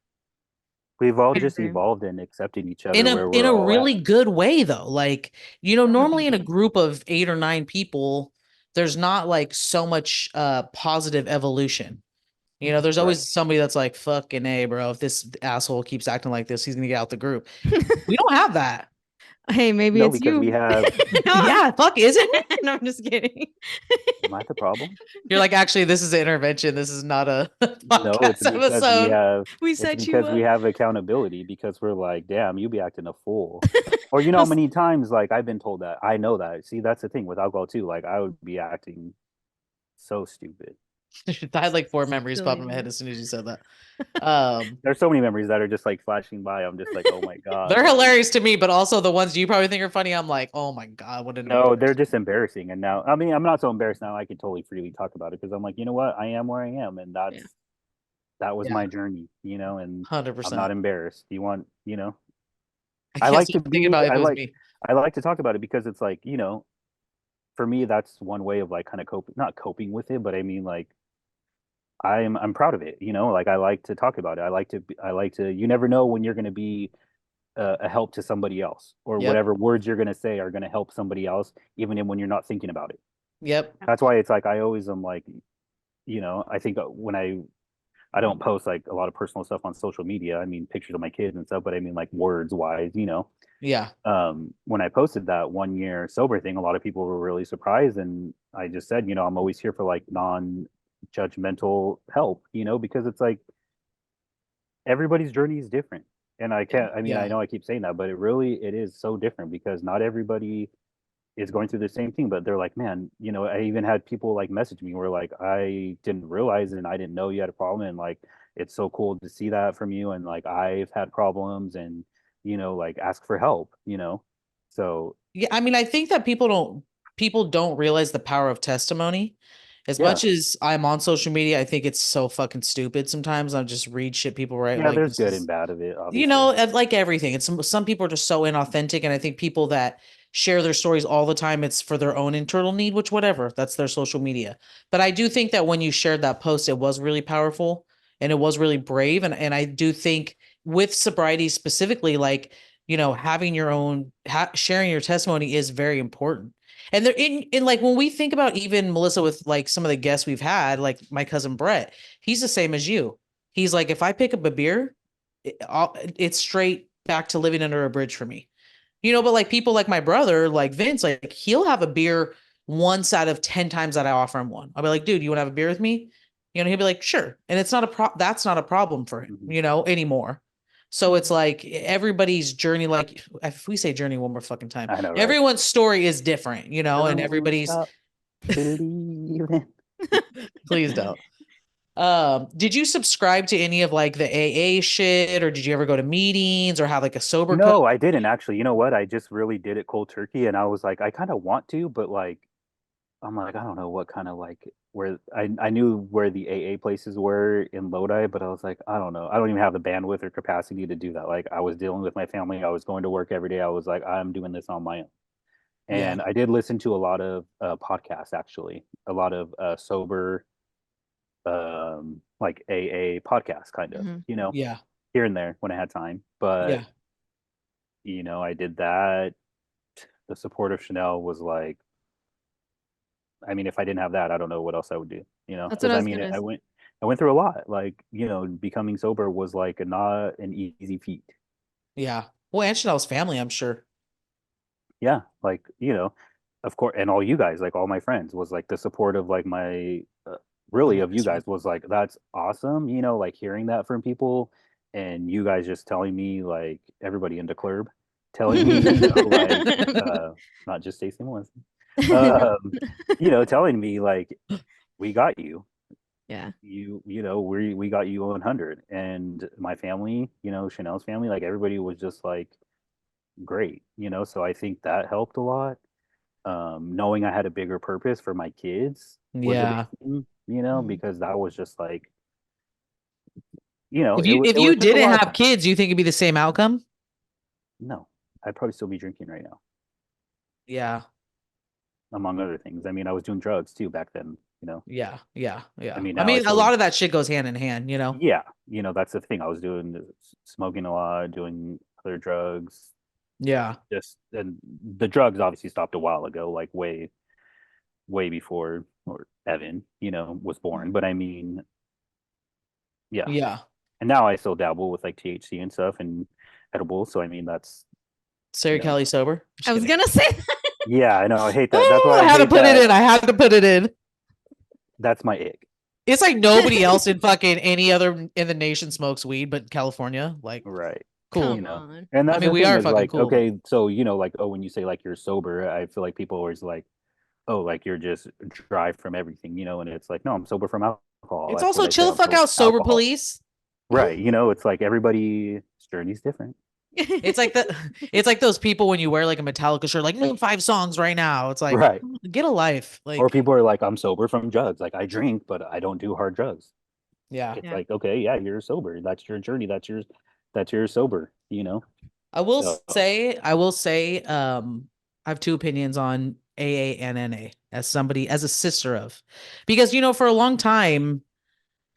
We've all I just agree. evolved and accepted each In other a where in we're a all really at. good way though. Like, normally in a group of 8 or 9 people, there's not like so much positive evolution. There's Right. always somebody that's like, fucking A, bro. If this asshole keeps acting like this, he's gonna get out the group. We don't have that. Hey, maybe No, it's because we you. have. Yeah, fuck, is it me? No, I'm just kidding. Am I the problem? You're like, actually, this is an intervention. This is not a No, it's podcast because we episode. have. We It's set you because we up. have accountability because we're like, damn, you be acting a fool. Or you know I how was- many times like I've been told that. I know that. See, that's the thing with alcohol too. Like I would be acting so stupid. I had like 4 memories pop in my head Silliness. as soon as you said that. There's so many memories that are just like flashing by. I'm just like, oh my god. They're Like, hilarious to me, but also the ones you probably think are funny. I'm like, oh my god, what an no, they're just embarrassing. And now, I mean, I'm not so embarrassed now. I can totally freely talk about it because I'm like, you know what? I am where I am, and Yeah. that was Yeah. my journey, you know. And I'm 100%. not embarrassed. You want, you know, I I can't like stop to thinking be, about if it was me. I like to talk about it because it's like, you know, for me, that's one way of like kind of coping, not coping with it, but I mean, like, I'm proud of it, you know. Like I like to talk about it. I like to. You never know when you're going to be a help to somebody else, or Yep. whatever words you're going to say are going to help somebody else, even when you're not thinking about it. Yep. That's why it's like I always am like, I think when I don't post like a lot of personal stuff on social media. I mean, pictures of my kids and stuff, but I mean like words wise, Yeah. when I posted that 1 year sober thing, a lot of people were really surprised. And I just said, I'm always here for like non-judgmental help, because it's like everybody's journey is different. And I can't, I mean, I Yeah. know I keep saying that, but it is so different because not everybody is going through the same thing, but they're like, man, I even had people like message me where like, I didn't realize and I didn't know you had a problem. And like, it's so cool to see that from you. And like, I've had problems and, like ask for help, so Yeah. I mean, I think that people don't realize the power of testimony. As yeah, much as I'm on social media, I think it's so fucking stupid sometimes. I just read shit people write yeah, like there's this good is, and bad of it, obviously. like everything. It's some people are just so inauthentic, and I think people that share their stories all the time, it's for their own internal need, which whatever, that's their social media. But I do think that when you shared that post, it was really powerful and it was really brave. And I do think with sobriety specifically, like, having your own, sharing your testimony is very important. And there in like when we think about even Melissa with like some of the guests we've had, like my cousin Brett, he's the same as you. He's like, if I pick up a beer, it's straight back to living under a bridge for me. But like people like my brother, like Vince, like he'll have a beer once out of 10 times that I offer him one. I'll be like, dude, you want to have a beer with me? He'll be like, sure. And it's not that's not a problem for him, anymore. So it's like everybody's journey, like if we say journey one more fucking time, I know, right? everyone's story is different, and Don't everybody's stop believing. please don't. Did you subscribe to any of like the AA shit, or did you ever go to meetings or have like a sober No, I didn't actually. You know what? I just really did it cold turkey, and I was like, I kind of want to, but like, I'm like, I don't know what kind of like where I knew where the AA places were in Lodi, but I was like, I don't know. I don't even have the bandwidth or capacity to do that. Like, I was dealing with my family. I was going to work every day. I was like, I'm doing this on my own. Yeah. And I did listen to a lot of podcasts, actually, a lot of sober, like AA podcasts, kind of, Yeah. here and there when I had time. But Yeah. I did that. The support of Chanel was like, I mean, if I didn't have that, I don't know what else I would do. That's what Because I I was mean, gonna. I went through a lot. Like, becoming sober was like not an easy feat. Yeah. Well, and Chanel's family, I'm sure. Yeah, like, of course, and all you guys, like all my friends, was like the support of like my really of you guys was like, that's awesome. Like hearing that from people, and you guys just telling me, like everybody in the club telling me, like not just Stacey and Melissa, telling me like, we got you. Yeah. We got you 100. And my family, Chanel's family, like everybody was just like great, so I think that helped a lot. Knowing I had a bigger purpose for my kids was a big Yeah. thing, because that was just like, If it you was just a didn't lot of have time. kids, you think it'd be the same outcome? No, I'd probably still be drinking right now, Yeah. among other things. I mean, I was doing drugs too back then, Yeah. Yeah. I Yeah. mean, I now I mean, a still, lot of that shit goes hand in hand, yeah, that's the thing. I was doing smoking a lot, doing other drugs, Yeah. just, and the drugs obviously stopped a while ago, like way before, or Evan, was born. But I mean, yeah. Yeah. And now I still dabble with like THC and stuff and edibles. So I mean, that's, Sarah Kelly sober. I was gonna say that. yeah, I know. I hate that. That's Oh, why I I had to hate put it that. in. I had to put it in. That's my ick. It's like nobody else in fucking any other in the nation smokes weed, but California, like, Right. cool. Come on. And I that's mean, the we thing are is fucking like, cool. okay, so, like, oh, when you say like you're sober, I feel like people always like, oh, like you're just dry from everything, and it's like, no, I'm sober from alcohol. It's That's also when they say chill the I'm fuck sober out, from sober alcohol. police. Right. It's like everybody's journey's different. It's like it's like those people when you wear like a Metallica shirt, like name 5 songs right now. It's like, Right. get a life. Like, Or people are like, I'm sober from drugs. Like I drink, but I don't do hard drugs. yeah. It's Yeah. like, okay, yeah, you're sober. That's your journey. That's your sober, I will So, say, I have 2 opinions on AA and NA as a sister of, because, for a long time,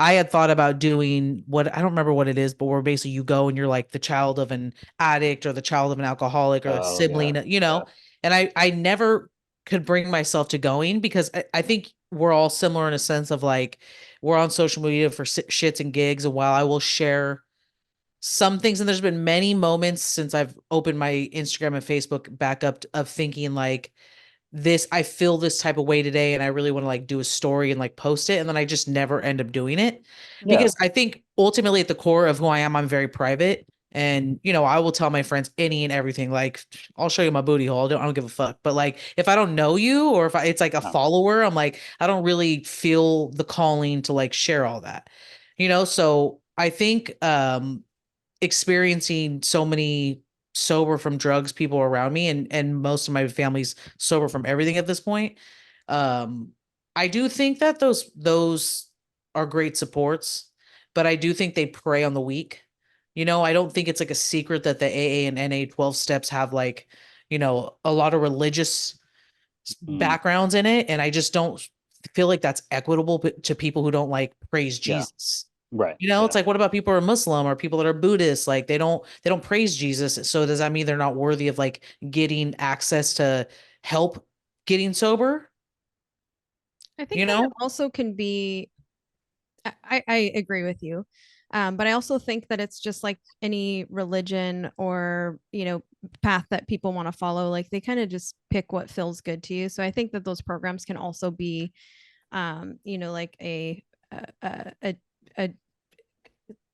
I had thought about doing what I don't remember what it is, but where basically you go and you're like the child of an addict or the child of an alcoholic or a Oh yeah, sibling, you yeah, know. And I never could bring myself to going because I think we're all similar in a sense of like we're on social media for shits and gigs, and while I will share some things, and there's been many moments since I've opened my Instagram and Facebook back up of thinking like this, I feel this type of way today and I really want to like do a story and like post it, and then I just never end up doing it yeah. because I think ultimately at the core of who I am, I'm very private. And I will tell my friends any and everything. Like, I'll show you my booty hole. I don't give a fuck. But like, if I don't know you or if it's like a No. follower, I'm like, I don't really feel the calling to like share all that. So I think experiencing so many sober from drugs people around me, and most of my family's sober from everything at this point. um I do think that those are great supports, but I do think they prey on the weak. I don't think it's like a secret that the AA and NA 12 steps have like a lot of religious Mm, backgrounds in it, and I just don't feel like that's equitable to people who don't like praise yeah, Jesus. right. It's Yeah, like, what about people who are Muslim or people that are Buddhist? Like they don't praise Jesus. So does that mean they're not worthy of like getting access to help getting sober? I think You that it know? also can be, I agree with you. But I also think that it's just like any religion or, path that people want to follow. Like they kind of just pick what feels good to you. So I think that those programs can also be, like a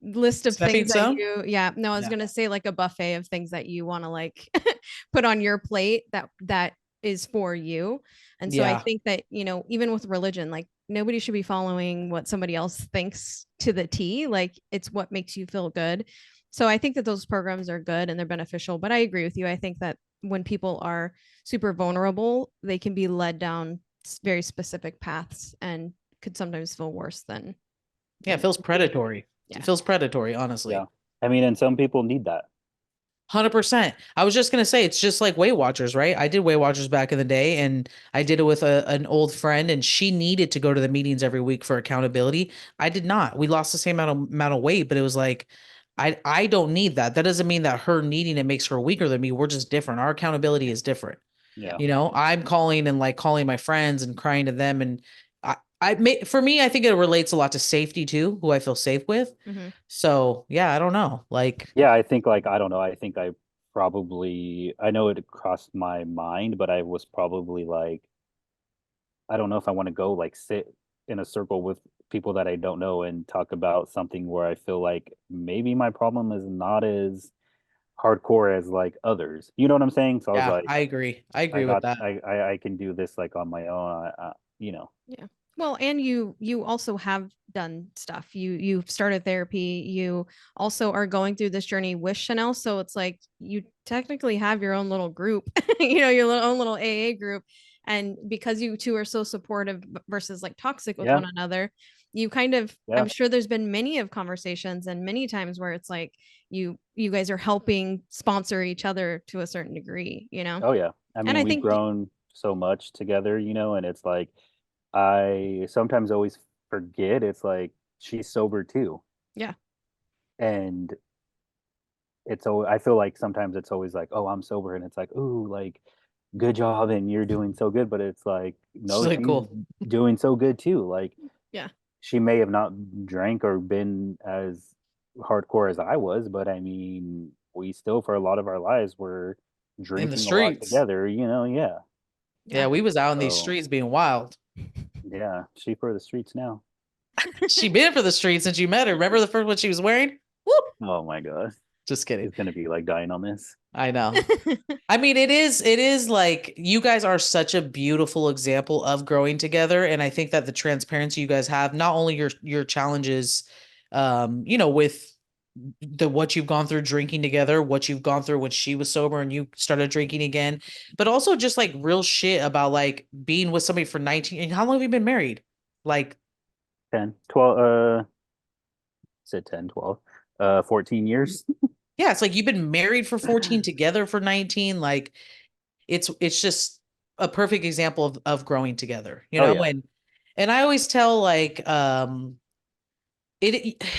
list of Stepping things that stone? yeah, no, I was yeah, gonna say like a buffet of things that you want to like put on your plate that is for you. And so I Yeah. think that, even with religion, like nobody should be following what somebody else thinks to the T. Like it's what makes you feel good. So I think that those programs are good and they're beneficial. But I agree with you. I think that when people are super vulnerable, they can be led down very specific paths and could sometimes feel worse Yeah, it than feels being, predatory. It yeah. feels predatory, yeah. honestly. I mean, and some people need that. 100%. I was just gonna say it's just like Weight Watchers, right? I did Weight Watchers back in the day, and I did it with an old friend, and she needed to go to the meetings every week for accountability. I did not. We lost the same amount of weight, but it was like I don't need that. That doesn't mean that her needing it makes her weaker than me. We're just different. Our accountability is different. Yeah, I'm calling and like calling my friends and crying to them, and for me, I think it relates a lot to safety too, who I feel safe with. Mhm. So yeah, I don't know. Like, yeah. I think like I don't know. I think I know it crossed my mind, but I was probably like I don't know if I want to go like sit in a circle with people that I don't know and talk about something where I feel like maybe my problem is not as hardcore as like others. You know what I'm saying? So I was yeah, like, I agree. I I agree with got, that. I can do this like on my own. You know, Yeah. Well, and you also have done stuff. You've started therapy. You also are going through this journey with Chanel. So it's like you technically have your own little group, your own little AA group. And because you two are so supportive versus like toxic with yeah, one another, you kind of, yeah, I'm sure there's been many of conversations and many times where it's like you guys are helping sponsor each other to a certain degree, oh yeah. I And mean, I we've think, grown so much together, and it's like I sometimes always forget it's like she's sober too, yeah. and it's so I feel like sometimes it's always like, oh, I'm sober, and it's like, ooh, like good job, and you're doing so good, but it's like, She's no, like, she's cool. doing so good too. Like Yeah. she may have not drank or been as hardcore as I was, but I mean, we still for a lot of our lives were In the drinking a lot streets. together, yeah. Yeah, Yeah. we was out in these So streets being wild. yeah, she for the streets now. She been for the streets since you met her. Remember the first one she was wearing? Woo! Oh my god, Just kidding. she's gonna be like dying on this. I know. I mean, it is like you guys are such a beautiful example of growing together. And I think that the transparency you guys have, not only your challenges, with the what you've gone through drinking together, what you've gone through when she was sober and you started drinking again, but also just like real shit about like being with somebody for 19 and how long have you been married? Like, 10, 12, said 10, 12, 14 years. yeah, it's like you've been married for 14, together for 19. Like it's just a perfect example of growing together, Oh yeah. and I always tell like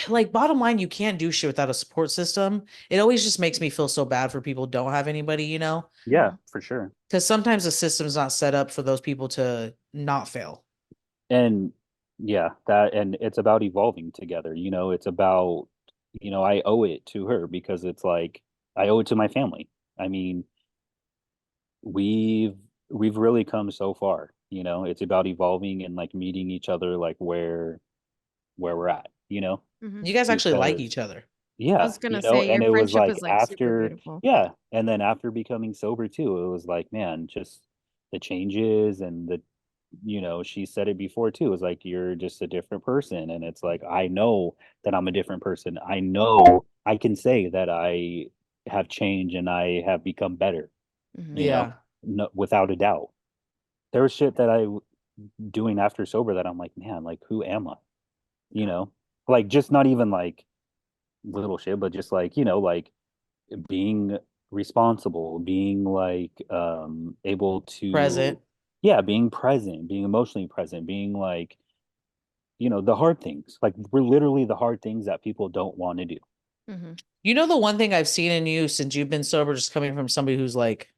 like bottom line, you can't do shit without a support system. It always just makes me feel so bad for people who don't have anybody, you know, Yeah, for sure. because sometimes the system's not set up for those people to not fail. And yeah, that, and it's about evolving together. It's about, I owe it to her because it's like I owe it to my family. I mean, we've we've really come so far. It's about evolving and like meeting each other like where we're at. Mhm. You guys actually like Because each other. I yeah, was gonna say and your it was friendship like is like super after, beautiful. yeah, and then after becoming sober too, it was like, man, just the changes and she said it before too. It was like you're just a different person, and it's like I know that I'm a different person. I know I can say that I have changed and I have become better. Mhm. Yeah. No, without a doubt. There was shit that doing after sober that I'm like, man, like who am I? You know, like just not even like little shit, but just like like being responsible, being like able Present. to, yeah, being present, being emotionally present, being like the hard things. Like we're literally the hard things that people don't want to do. Mhm. You know, the one thing I've seen in you since you've been sober, just coming from somebody who's like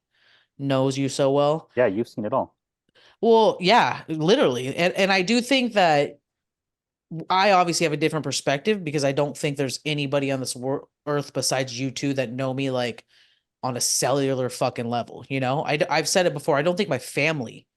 knows you so well. Yeah, you've seen it all. Well, yeah, literally. And I do think that I obviously have a different perspective because I don't think there's anybody on this earth besides you two that know me like on a cellular fucking level. You know, I've said it before. I don't think my family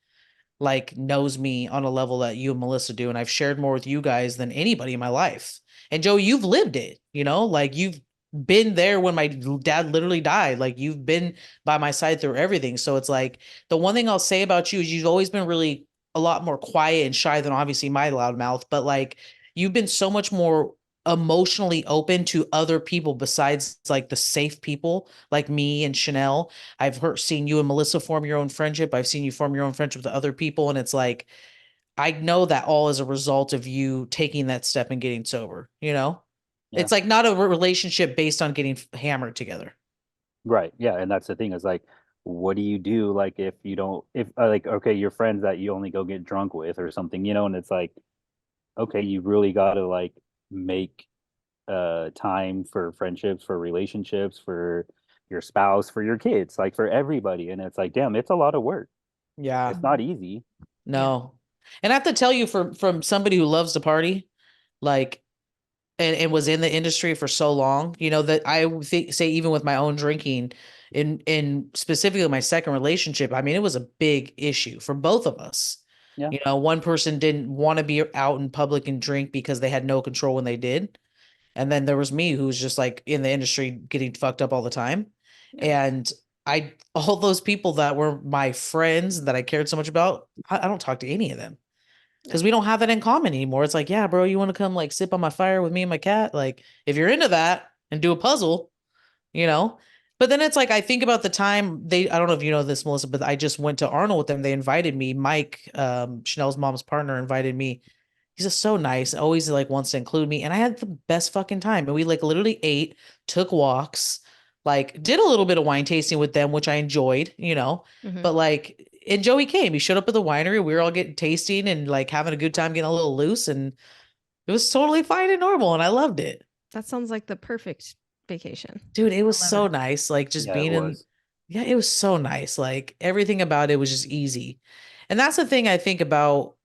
like knows me on a level that you and Melissa do. And I've shared more with you guys than anybody in my life. And Joe, you've lived it, you know, like you've been there when my dad literally died. Like you've been by my side through everything. So it's like the one thing I'll say about you is you've always been really a lot more quiet and shy than obviously my loud mouth, but like you've been so much more emotionally open to other people besides like the safe people like me and Chanel. I've seen you and Melissa form your own friendship. I've seen you form your own friendship with other people. And it's like, I know that all is a result of you taking that step and getting sober, you know? Yeah. It's like not a relationship based on getting hammered together. Right. Yeah. And that's the thing is like, what do you do? Like, if you don't, if like, okay, your friends that you only go get drunk with or something, and it's like, okay, you really got to like make time for friendships, for relationships, for your spouse, for your kids, like for everybody. And it's like, damn, it's a lot of work. Yeah. It's not easy. Yeah. No. And I have to tell you from somebody who loves to party, like and was in the industry for so long, you know, that I would say even with my own drinking in specifically my second relationship, I mean, it was a big issue for both of us. Yeah. You know, one person didn't want to be out in public and drink because they had no control when they did. And then there was me who was just like in the industry getting fucked up all the time. Yeah. And all those people that were my friends that I cared so much about, I don't talk to any of them because we don't have that in common anymore. It's like, yeah, bro, you want to come like sip on my fire with me and my cat? Like, if you're into that and do a puzzle, you know. But then it's like I think about the time I don't know if you know this, Melissa, but I just went to Arnold with them. They invited me. Mike, Chanel's mom's partner, invited me. He's just so nice. Always like wants to include me. And I had the best fucking time. And we like literally ate, took walks, like did a little bit of wine tasting with them, which I enjoyed, you know. Mhm. But like, and Joey came. He showed up at the winery. We were all getting tasting and like having a good time, getting a little loose, and it was totally fine and normal. And I loved it. That sounds like the perfect vacation. Dude, it was I love so it. nice. Like just Yeah, it being in, was. yeah, it was so nice. Like everything about it was just easy. And that's the thing I think about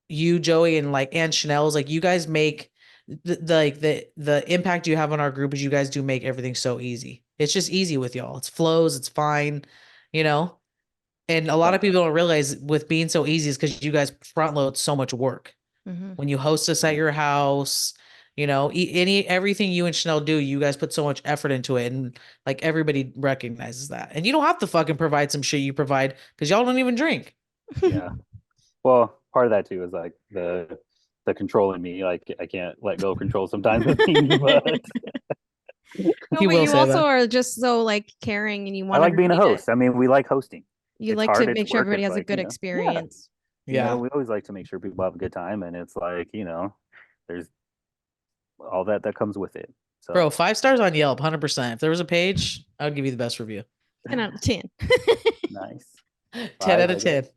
you, Joey, and like and Chanel is like you guys make the impact you have on our group is you guys do make everything so easy. It's just easy with y'all. It's flows, it's fine, you know? And a lot Yeah. of people don't realize with being so easy is because you guys front load so much work. Mhm. When you host us at your house, you know, everything you and Chanel do, you guys put so much effort into it, and like everybody recognizes that. And you don't have to fucking provide some shit you provide because y'all don't even drink. Yeah. Well, part of that too is like the control in me. Like I can't let go of control sometimes with things, but No, You but will you say also that. are just so like caring and you I want like being a everybody to host. I mean, we like hosting. you It's like hard, to it's make sure work. everybody It's has a like, good yeah, experience. Yeah. we always like to make sure people have a good time, and it's like, there's all that comes with it. So Bro, 5 stars on Yelp, 100%. If there was a page, I would give you the best review. 10 out of 10. nice. 10 Five, out I of guess.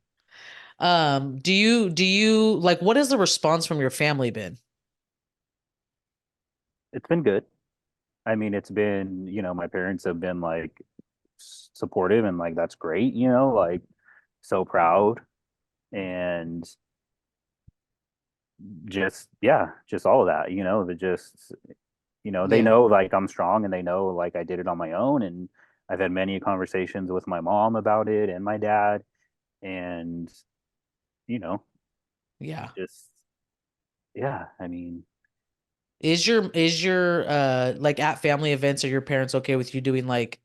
10. Do you like what has the response from your family been? it's been good. I mean, it's been, my parents have been like supportive and like that's great, like so proud and just yeah, just all of that, the just they Yeah. know like I'm strong and they know like I did it on my own and I've had many conversations with my mom about it and my dad and you know, Yeah. just yeah, I mean, Is your like at family events, are your parents okay with you doing like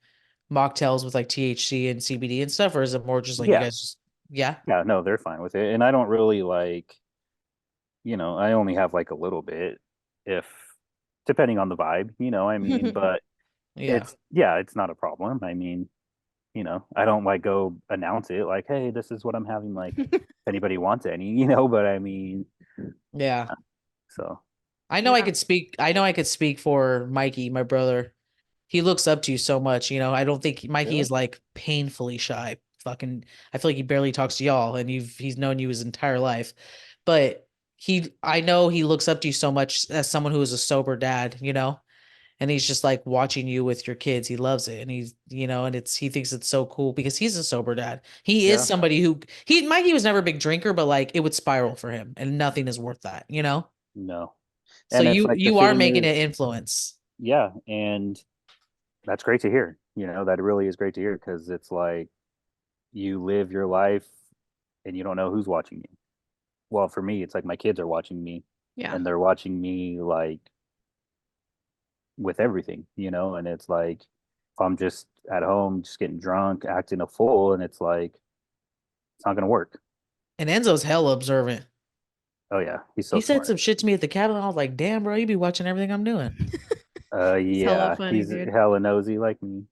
mocktails with like THC and CBD and stuff, or is it more just like you yeah, guys just yeah? yeah, no, they're fine with it. And I don't really like, I only have like a little bit if depending on the vibe, I mean, but Yeah. it's not a problem. I mean, I don't like go announce it like, hey, this is what I'm having, like if anybody wants any, but I mean, Yeah. so Yeah. I know I could speak for Mikey, my brother. He looks up to you so much, I don't think Mikey really? is like painfully shy. Fucking I feel like he barely talks to y'all and he's known you his entire life. But I know he looks up to you so much as someone who is a sober dad, and he's just like watching you with your kids. He loves it. And and he thinks it's so cool because he's a sober dad. He is Yeah, somebody who Mikey was never a big drinker, but like it would spiral for him and nothing is worth that. no. So And it's you like the you are thing making is, an influence. yeah, and that's great to hear. That really is great to hear because it's like you live your life and you don't know who's watching you. Well, for me, it's like my kids are watching me Yeah. and they're watching me like with everything, and it's like if I'm just at home, just getting drunk, acting a fool, and it's like it's not gonna work. And Enzo's hella observant. Oh yeah, he's so He said smart. some shit to me at the cabin. I was like, damn, bro, you be watching everything I'm doing. It's hella Yeah, funny, he's dude. hella nosy like me.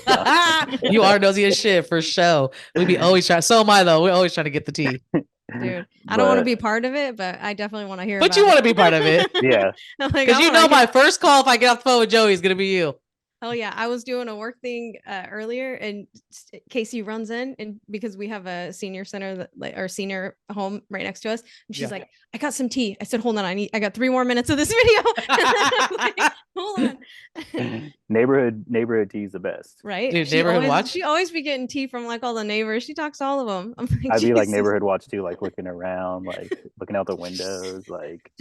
No. You are nosy as shit for sure. We be always trying. So am I though. We're always trying to get the tea. Dude, I don't want to But be part of it, but I definitely want to hear But you about want it. to be part of it. yeah, I'm like, Because I want to hear. my first call if I get off the phone with Joey is gonna be you. Oh yeah, I was doing a work thing earlier, and Casey runs in, and because we have a senior center that like our senior home right next to us, and she's Yeah. like, "I got some tea." I said, "Hold on, I got 3 more minutes of this video." Like, hold on. neighborhood tea is the best. Right? Dude, neighborhood watch. She always be getting tea from like all the neighbors. She talks to all of them. I'm like, I'd be like Jesus. neighborhood watch too, like looking around, like looking out the windows, like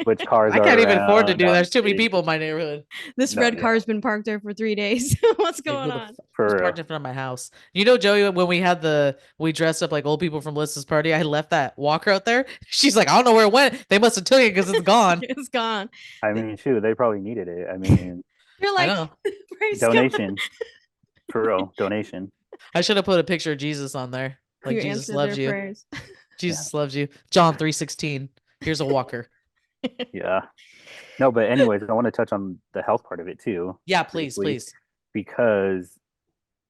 which cars I are can't even afford to around. do that. No, I'm There's too many kidding. people in my neighborhood. This No, red yeah, car's been parked there for 3 days. What's Like, going on? who's for parked real. in front of my house? Joey, when we dressed up like old people from Lisa's party, I left that walker out there. She's like, I don't know where it went. They must have took it because it's gone. It's gone. I mean, shoot, they probably needed it. I mean, You're I like, know. praise God. donation for real, donation. I should have put a picture of Jesus on there. Like You Jesus answered loves their you. prayers. Yeah, Jesus loves you. John 3:16. Here's a walker. yeah. No, but anyways, I want to touch on the health part of it too, Yeah, please, briefly, please. because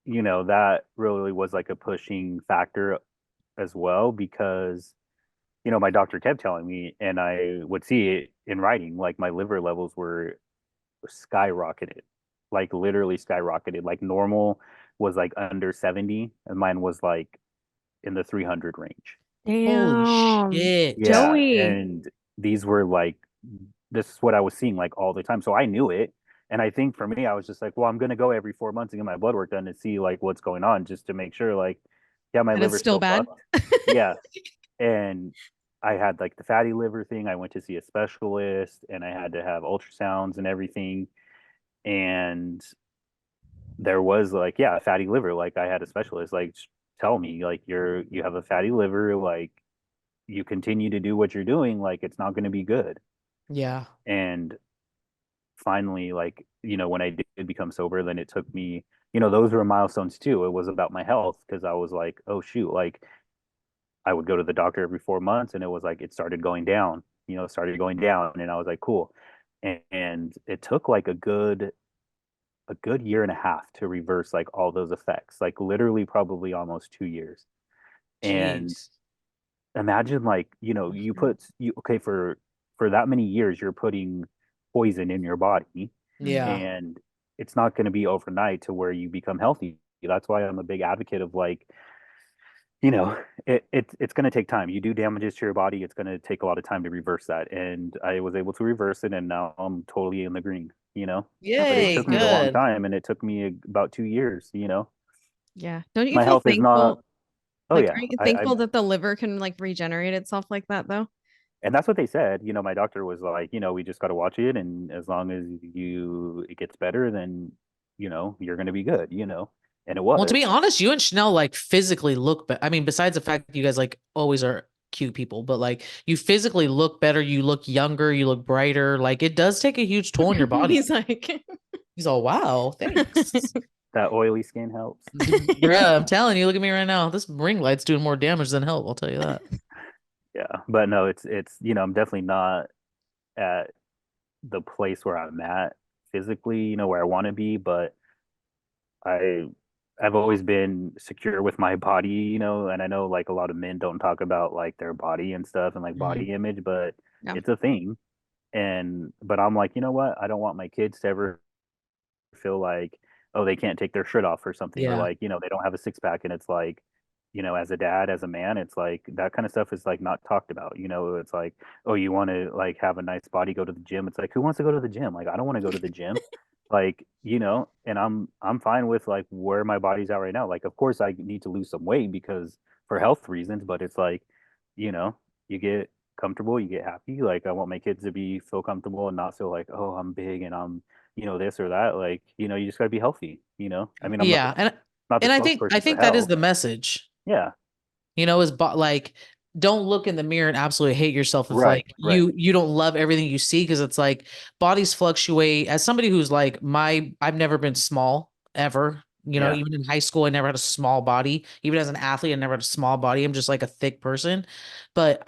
that really was like a pushing factor as well. Because my doctor kept telling me, and I would see it in writing, like my liver levels were skyrocketed, like literally skyrocketed. Like normal was like under 70, and mine was like in the 300 range. Holy Damn. shit. Yeah, Joey. and these were like this is what I was seeing like all the time. So I knew it. And I think for me, I was just like, well, I'm gonna go every 4 months and get my blood work done to see like what's going on, just to make sure, like, yeah, my And it's liver's still still bad. fucked. Yeah. And I had like the fatty liver thing. I went to see a specialist and I had to have ultrasounds and everything. And there was like, yeah, fatty liver. Like I had a specialist like tell me, like, you have a fatty liver, like you continue to do what you're doing, like it's not gonna be good. Yeah. And finally, like, when I did become sober, then it took me, those were milestones too. It was about my health because I was like, oh shoot, like I would go to the doctor every 4 months and it was like it started going down, and I was like, cool. And it took like a good year and a half to reverse like all those effects, like literally probably almost 2 years. And Jeez. imagine like, you put you okay for that many years you're putting poison in your body, Yeah. and it's not going to be overnight to where you become healthy. That's why I'm a big advocate of like you know, it's going to take time. You do damages to your body, it's going to take a lot of time to reverse that. And I was able to reverse it, and now I'm totally in the green, you know. That's But it Yay, took me a long awesome. good. time, and it took me about 2 years, you know. Yeah. Don't you My feel health is not. thankful? Oh Like, yeah, aren't you I thankful that the liver can like regenerate itself like that though? and that's what they said. You know, my doctor was like, we just got to watch it, and as long as it gets better, then you're going to be good, and it Well, to was. be honest, you and Chanel like physically look I mean, besides the fact that you guys like always are cute people, but like you physically look better, you look younger, you look brighter. Like it does take a huge toll on your body. He's like, He's all, wow, thanks. That oily skin helps. Bruh, I'm telling you, look at me right now. This ring light's doing more damage than help, I'll tell you that. Yeah, but no, it's I'm definitely not at the place where I'm at physically, where I want to be, but I I've always been secure with my body, and I know like a lot of men don't talk about like their body and stuff and like Mhm. body image, but yeah. it's a thing. And but I'm like, you know what? I don't want my kids to ever feel like, oh, they can't take their shirt off or something, or Yeah. like, they don't have a six pack. And it's like, as a dad, as a man, it's like that kind of stuff is like not talked about. It's like, oh, you want to like have a nice body, go to the gym. It's like, who wants to go to the gym? Like, I don't want to go to the gym. Like, and I'm fine with like where my body's at right now. Like, of course I need to lose some weight because for health reasons, but it's like, you know, you get comfortable, you get happy. Like I want my kids to feel comfortable and not feel like, oh, I'm big and I'm this or that. Like, you just got to be healthy, I mean, I'm not Yeah. not the And I spokesperson for think that is health. the message. Yeah. Is like don't look in the mirror and absolutely hate yourself if Right. like Right. you don't love everything you see, because it's like bodies fluctuate. As somebody who's like I've never been small ever. Yeah. Even in high school, I never had a small body. Even as an athlete, I never had a small body. I'm just like a thick person. But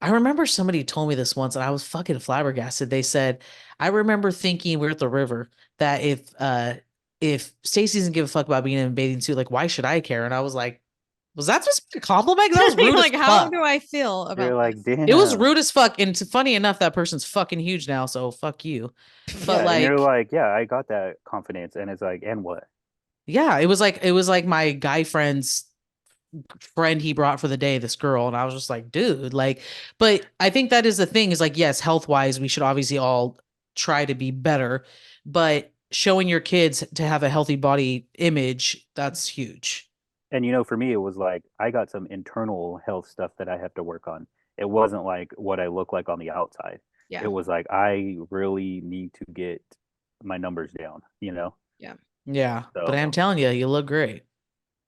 I remember somebody told me this once and I was fucking flabbergasted. They said, I remember thinking we are at the river that if Stacey doesn't give a fuck about being in a bathing suit, like why should I care? And I was like, was that supposed to be a compliment? 'Cause that was You're rude as like, how fuck. do I feel You're about like, this? It was damn. rude as fuck. And funny enough, that person's fucking huge now, so fuck you. But Yeah. And you're like, like, yeah, I got that confidence. And it's like, and what? yeah, it was like my guy friend's friend he brought for the day, this girl, and I was just like, dude, like, but I think that is the thing is like, yes, health wise, we should obviously all try to be better, but showing your kids to have a healthy body image, that's huge. And for me, it was like I got some internal health stuff that I have to work on. It wasn't like what I look like on the outside. It Yeah. was like I really need to get my numbers down. Yeah. Yeah, but I'm So, telling you, you look great.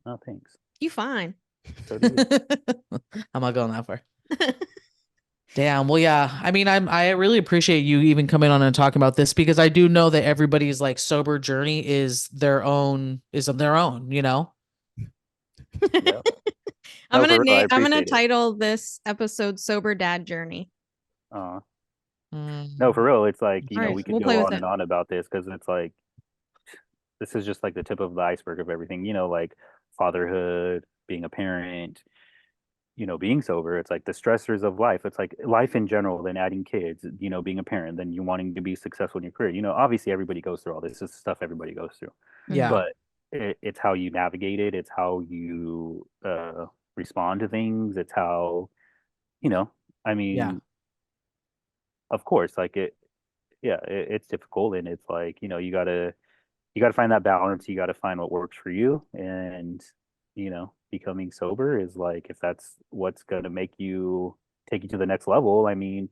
oh, thanks. You fine. So do you. I'm not going that far. Damn. Well, yeah. I mean, I really appreciate you even coming on and talking about this, because I do know that everybody's like sober journey is of their own. Yeah. I'm No, gonna for real, I I'm gonna appreciate it. title this episode "Sober Dad Journey." No, for Mm, real, it's like, All right, we could we'll play go with on it. and on about this because it's like this is just like the tip of the iceberg of everything, like fatherhood, being a parent, being sober. It's like the stressors of life. It's like life in general, then adding kids, being a parent, then you wanting to be successful in your career. Obviously everybody goes through all this. This is stuff everybody goes through. Mhm. yeah. But it's how you navigate it. It's how you respond to things. It's how, you know, I Yeah. mean, of course, like yeah, it's difficult, and it's like, you gotta find that balance. You gotta find what works for you, and becoming sober is like, if that's what's gonna make you take you to the next level. I mean,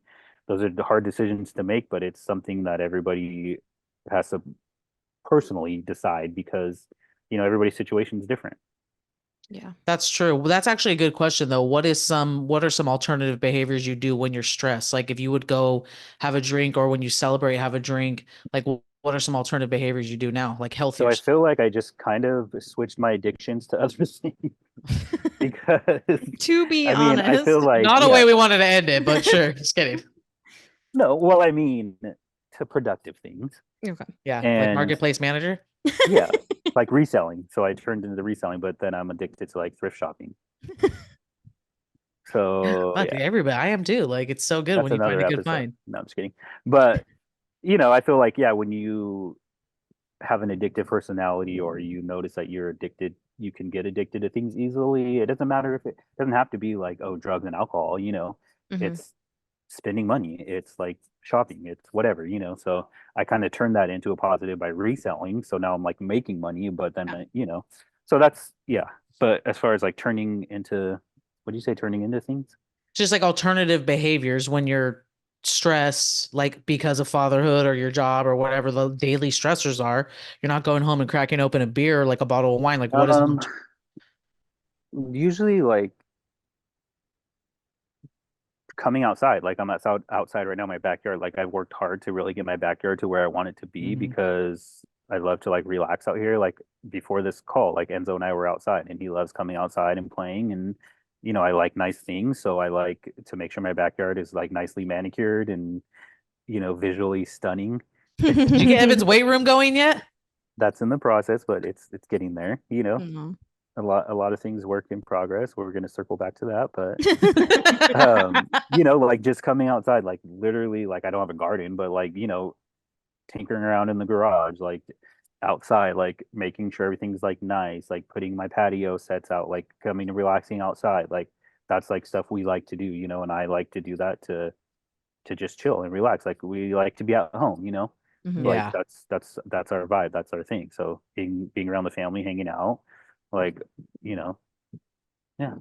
those are the hard decisions to make, but it's something that everybody has to personally decide because everybody's situation is different. Yeah. That's true. Well, that's actually a good question though. What are some alternative behaviors you do when you're stressed? Like if you would go have a drink, or when you celebrate, have a drink, like what are some alternative behaviors you do now? Like So healthier I stuff. feel like I just kind of switched my addictions to other things because To be I mean, I feel honest, like, Not a yeah, way we wanted to end it, but sure. Just kidding. no, well, I mean, to productive things. okay. Yeah. Like And marketplace manager. yeah, like reselling. So I turned into the reselling, but then I'm addicted to like thrift shopping. So Fuck yeah, everybody. I am too. Like it's so good that's when you find another a good episode. find. No, I'm just kidding. But I feel like, yeah, when you have an addictive personality, or you notice that you're addicted, you can get addicted to things easily. It doesn't matter if it doesn't have to be like, oh, drugs and alcohol, Mhm. it's spending money, it's like shopping, it's whatever, So I kind of turned that into a positive by reselling. So now I'm like making money, but then, so that's, yeah. But as far as like turning into, what do you say, turning into things? Just like alternative behaviors when you're stressed, like because of fatherhood or your job or whatever the daily stressors are. You're not going home and cracking open a beer, like a bottle of wine. Like what is Um, Usually like coming outside. Like I'm outside right now in my backyard. Like I've worked hard to really get my backyard to where I want it to be, Mhm. because I love to like relax out here. Like before this call, like Enzo and I were outside, and he loves coming outside and playing. And I like nice things, so I like to make sure my backyard is like nicely manicured and visually stunning. Did you get Evan's weight room going yet? That's in the process, but it's getting there. Aw. A lot of things work in progress. We're going to circle back to that, but like just coming outside, like literally, like I don't have a garden, but like, tinkering around in the garage, like outside, like making sure everything's like nice, like putting my patio sets out, like coming and relaxing outside. Like that's like stuff we like to do, and I like to do that to just chill and relax. Like we like to be at home, Mhm. like Yeah. that's our vibe, that's our thing. So being around the family, hanging out, like, you know, yeah,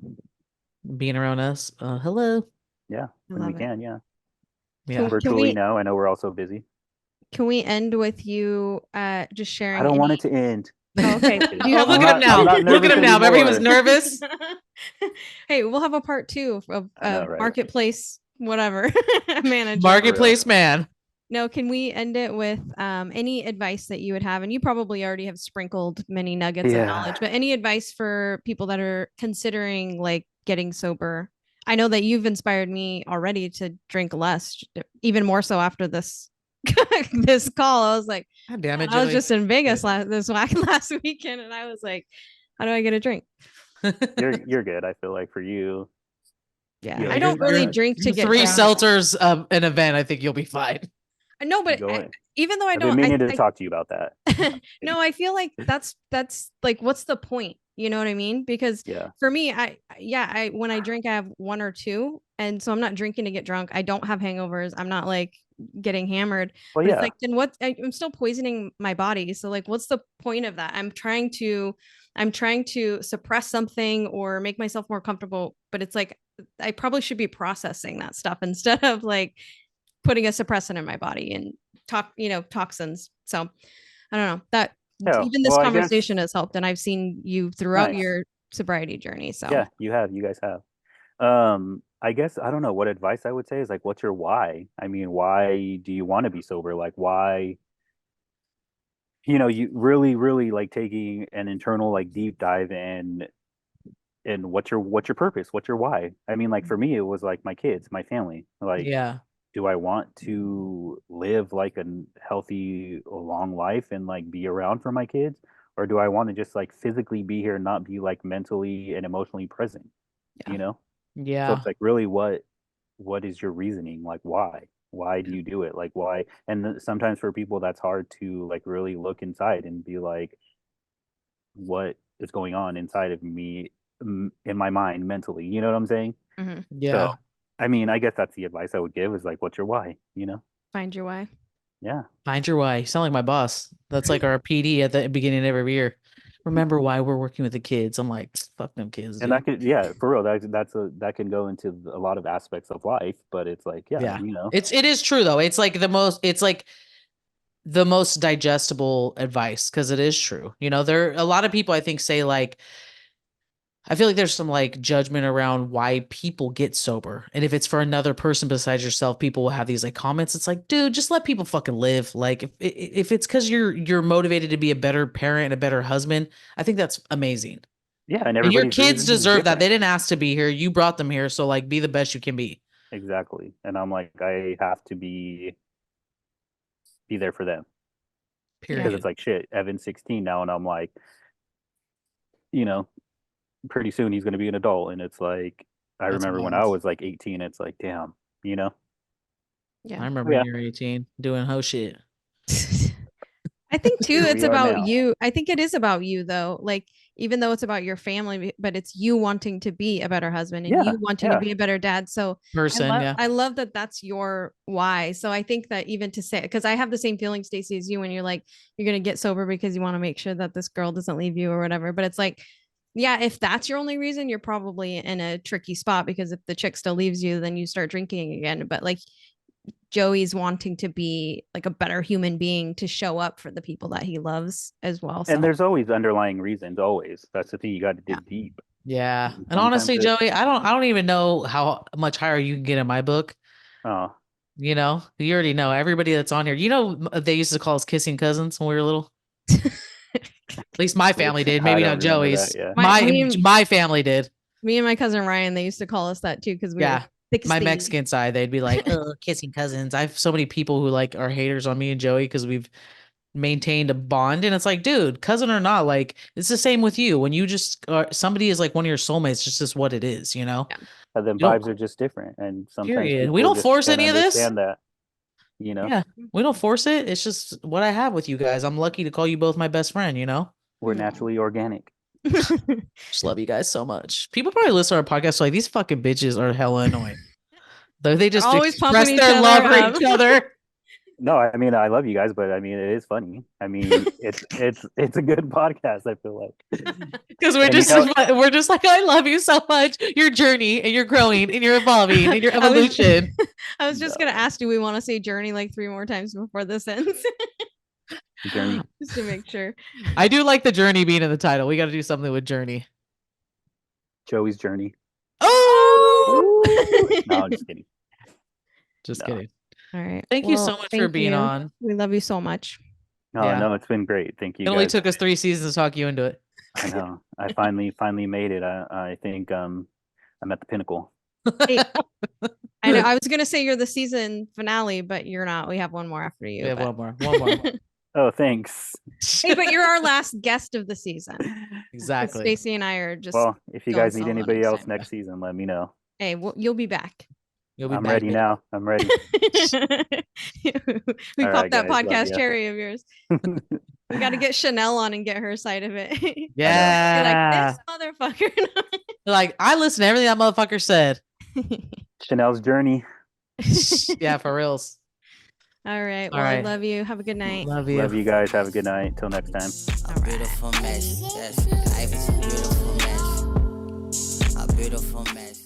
Being around us. Hello. yeah, I when we love it. can, yeah. Yeah. Can Virtually we now. I know we're all so busy. can we end with you just I sharing don't want it any to end. Oh, okay. Just kidding. Do you Oh, have a look I'm at him not. part I'm now. not Look at nervous him now. Remember he was anymore. nervous. Hey, we'll have a part 2 of I know, right? marketplace whatever manager. Marketplace man. No, can we end it with any advice that you would have? And you probably already have sprinkled many nuggets of Yeah. knowledge, but any advice for people that are considering like getting sober? I know that you've inspired me already to drink less, even more so after this this call. I was like, God damn it, I was Joey. just in Vegas last weekend, and I was like, how do I get a drink? You're good. I feel like for you, Yeah, you know, I you're don't really you're drink to You're get three drunk. seltzers an event. I think you'll be fine. No, but going. even though I I've been don't, meaning to talk to you about that. no, I feel like that's like, what's the point? You know what I mean? Because Yeah. for me, I when I drink, I have one or two, and so I'm not drinking to get drunk. I don't have hangovers. I'm not like getting hammered. Well, But it's yeah. like, then what? I'm still poisoning my body. So like, what's the point of that? I'm trying to suppress something or make myself more comfortable. But it's like, I probably should be processing that stuff instead of like putting a suppressant in my body and toxins. So I don't know that Yeah. even this Well, I guess conversation has helped, and I've seen you throughout nice. your sobriety journey. So Yeah, you have. You guys have. I guess I don't know what advice I would say is like, what's your why? I mean, why do you want to be sober? Like, why? You really, really like taking an internal like deep dive in and what's your purpose? What's your why? I mean, like for me, it was like my kids, my family. Like, Yeah. do I want to live like a healthy, long life and like be around for my kids? Or do I want to just like physically be here and not be like mentally and emotionally present? yeah, You know? So Yeah. it's like really what is your reasoning? Like why do you do it? Like why? And sometimes for people that's hard to like really look inside and be like, what is going on inside of me, in my mind mentally? You know what I'm saying? hmm So Yeah. I mean, I guess that's the advice I would give is like, what's your why? find your way. Yeah. Find your why. You sound like my boss. That's like our PD at the beginning of every year. Remember why we're working with the kids. I'm like, fuck them kids, And dude. that could, yeah, for real. That can go into a lot of aspects of life, but it's like, yeah, Yeah. It is true though. It's like the most digestible advice because it is true. There a lot of people I think say like I feel like there's some like judgment around why people get sober. And if it's for another person besides yourself, people will have these like comments. It's like, dude, just let people fucking live. Like if it's because you're motivated to be a better parent and a better husband, I think that's amazing. yeah, and And your everybody's kids reasoning is deserve that. different. They didn't ask to be here. You brought them here. So like be the best you can be. Exactly. And I'm like, I have to be there for them, Yeah, because it's Period. like shit. Evan's 16 now, and I'm like, you know, pretty soon he's going to be an adult, and it's like I That's remember when I wild. was like 18. It's like, damn, I yeah. remember when yeah, you were 18 doing hoe shit. I think too, Here it's we are about now. you. I think it is about you though. Like, even though it's about your family, but it's you wanting to be a better husband and Yeah, you wanting to be a better dad. So Person, yeah. I love that that's your why. So I think that even to say, because I have the same feeling, Stacey, as you when you're like, you're going to get sober because you want to make sure that this girl doesn't leave you or whatever. But it's like, yeah, if that's your only reason, you're probably in a tricky spot because if the chick still leaves you, then you start drinking again. But like, Joey's wanting to be like a better human being to show up for the people that he loves as well. So And there's always underlying reasons. Always, that's the thing. You got to dig deep. Yeah. And And honestly, sometimes Joey, I don't even know how much higher you can get in my book. Oh, You know, you already know everybody that's on here. You know, they used to call us kissing cousins when we were little. At least my family did. I Maybe don't not remember Joey's. that, yeah. My family did. me and my cousin Ryan, they used to call us that too because we were Yeah. thick as My thieves. Mexican side, they'd be like, "Oh, kissing cousins." I have so many people who like are haters on me and Joey because we've maintained a bond, and it's like, dude, cousin or not, like it's the same with you. When you just somebody is like one of your soulmates, just is what it is, you know. And then You don't- vibes are just different, and sometimes Period. We people don't just force can't any of this. understand that. You know, Yeah, we don't force it. It's just what I have with you guys. I'm lucky to call you both my best friend. You know, we're naturally organic. just love you guys so much. People probably listen to our podcast like these fucking bitches are hella annoying. Though they just always express pumping each their love other for up. each other. No, I mean I love you guys, but I mean it is funny. I mean it's a good podcast. I feel like Because we're And you just know- we're just like, I love you so much. Your journey and you're growing and you're evolving and your I was- evolution. I was just gonna ask, do we want to say journey like 3 more times before this ends? journey. Just to make sure. I do like the journey being in the title. We got to do something with journey. Joey's journey. Oh, No, I'm just kidding. just No. kidding. All right. Thank you Well, so much for thank being you. on. We love you so much. No, Yeah. no, it's been great. Thank you. It only guys. took us 3 seasons to talk you into it. I know. I finally made it. I think I'm at the pinnacle. Hey, I know I was gonna say you're the season finale, but you're not. We have one more after you. We have but- one more. Oh, thanks. Hey, but you're our last guest of the season. Exactly. Stacey and I are just. Well, if you going guys need solo anybody next else time. next season, let me know. Hey, you'll be back. You'll be I'm back, ready baby. now. I'm ready. We All popped right, that guys, love podcast ya. cherry of yours. We got to get Chanel on and get her side of it. Be Yeah. like this motherfucker. Like, I listen to everything that motherfucker said. Chanel's journey. Yeah, for reals. All right. All Well, I right. love you. Have a good night. Love you. Love you guys. Have a good night. Till next time. A beautiful mess. Yes, life is a beautiful mess. A beautiful mess.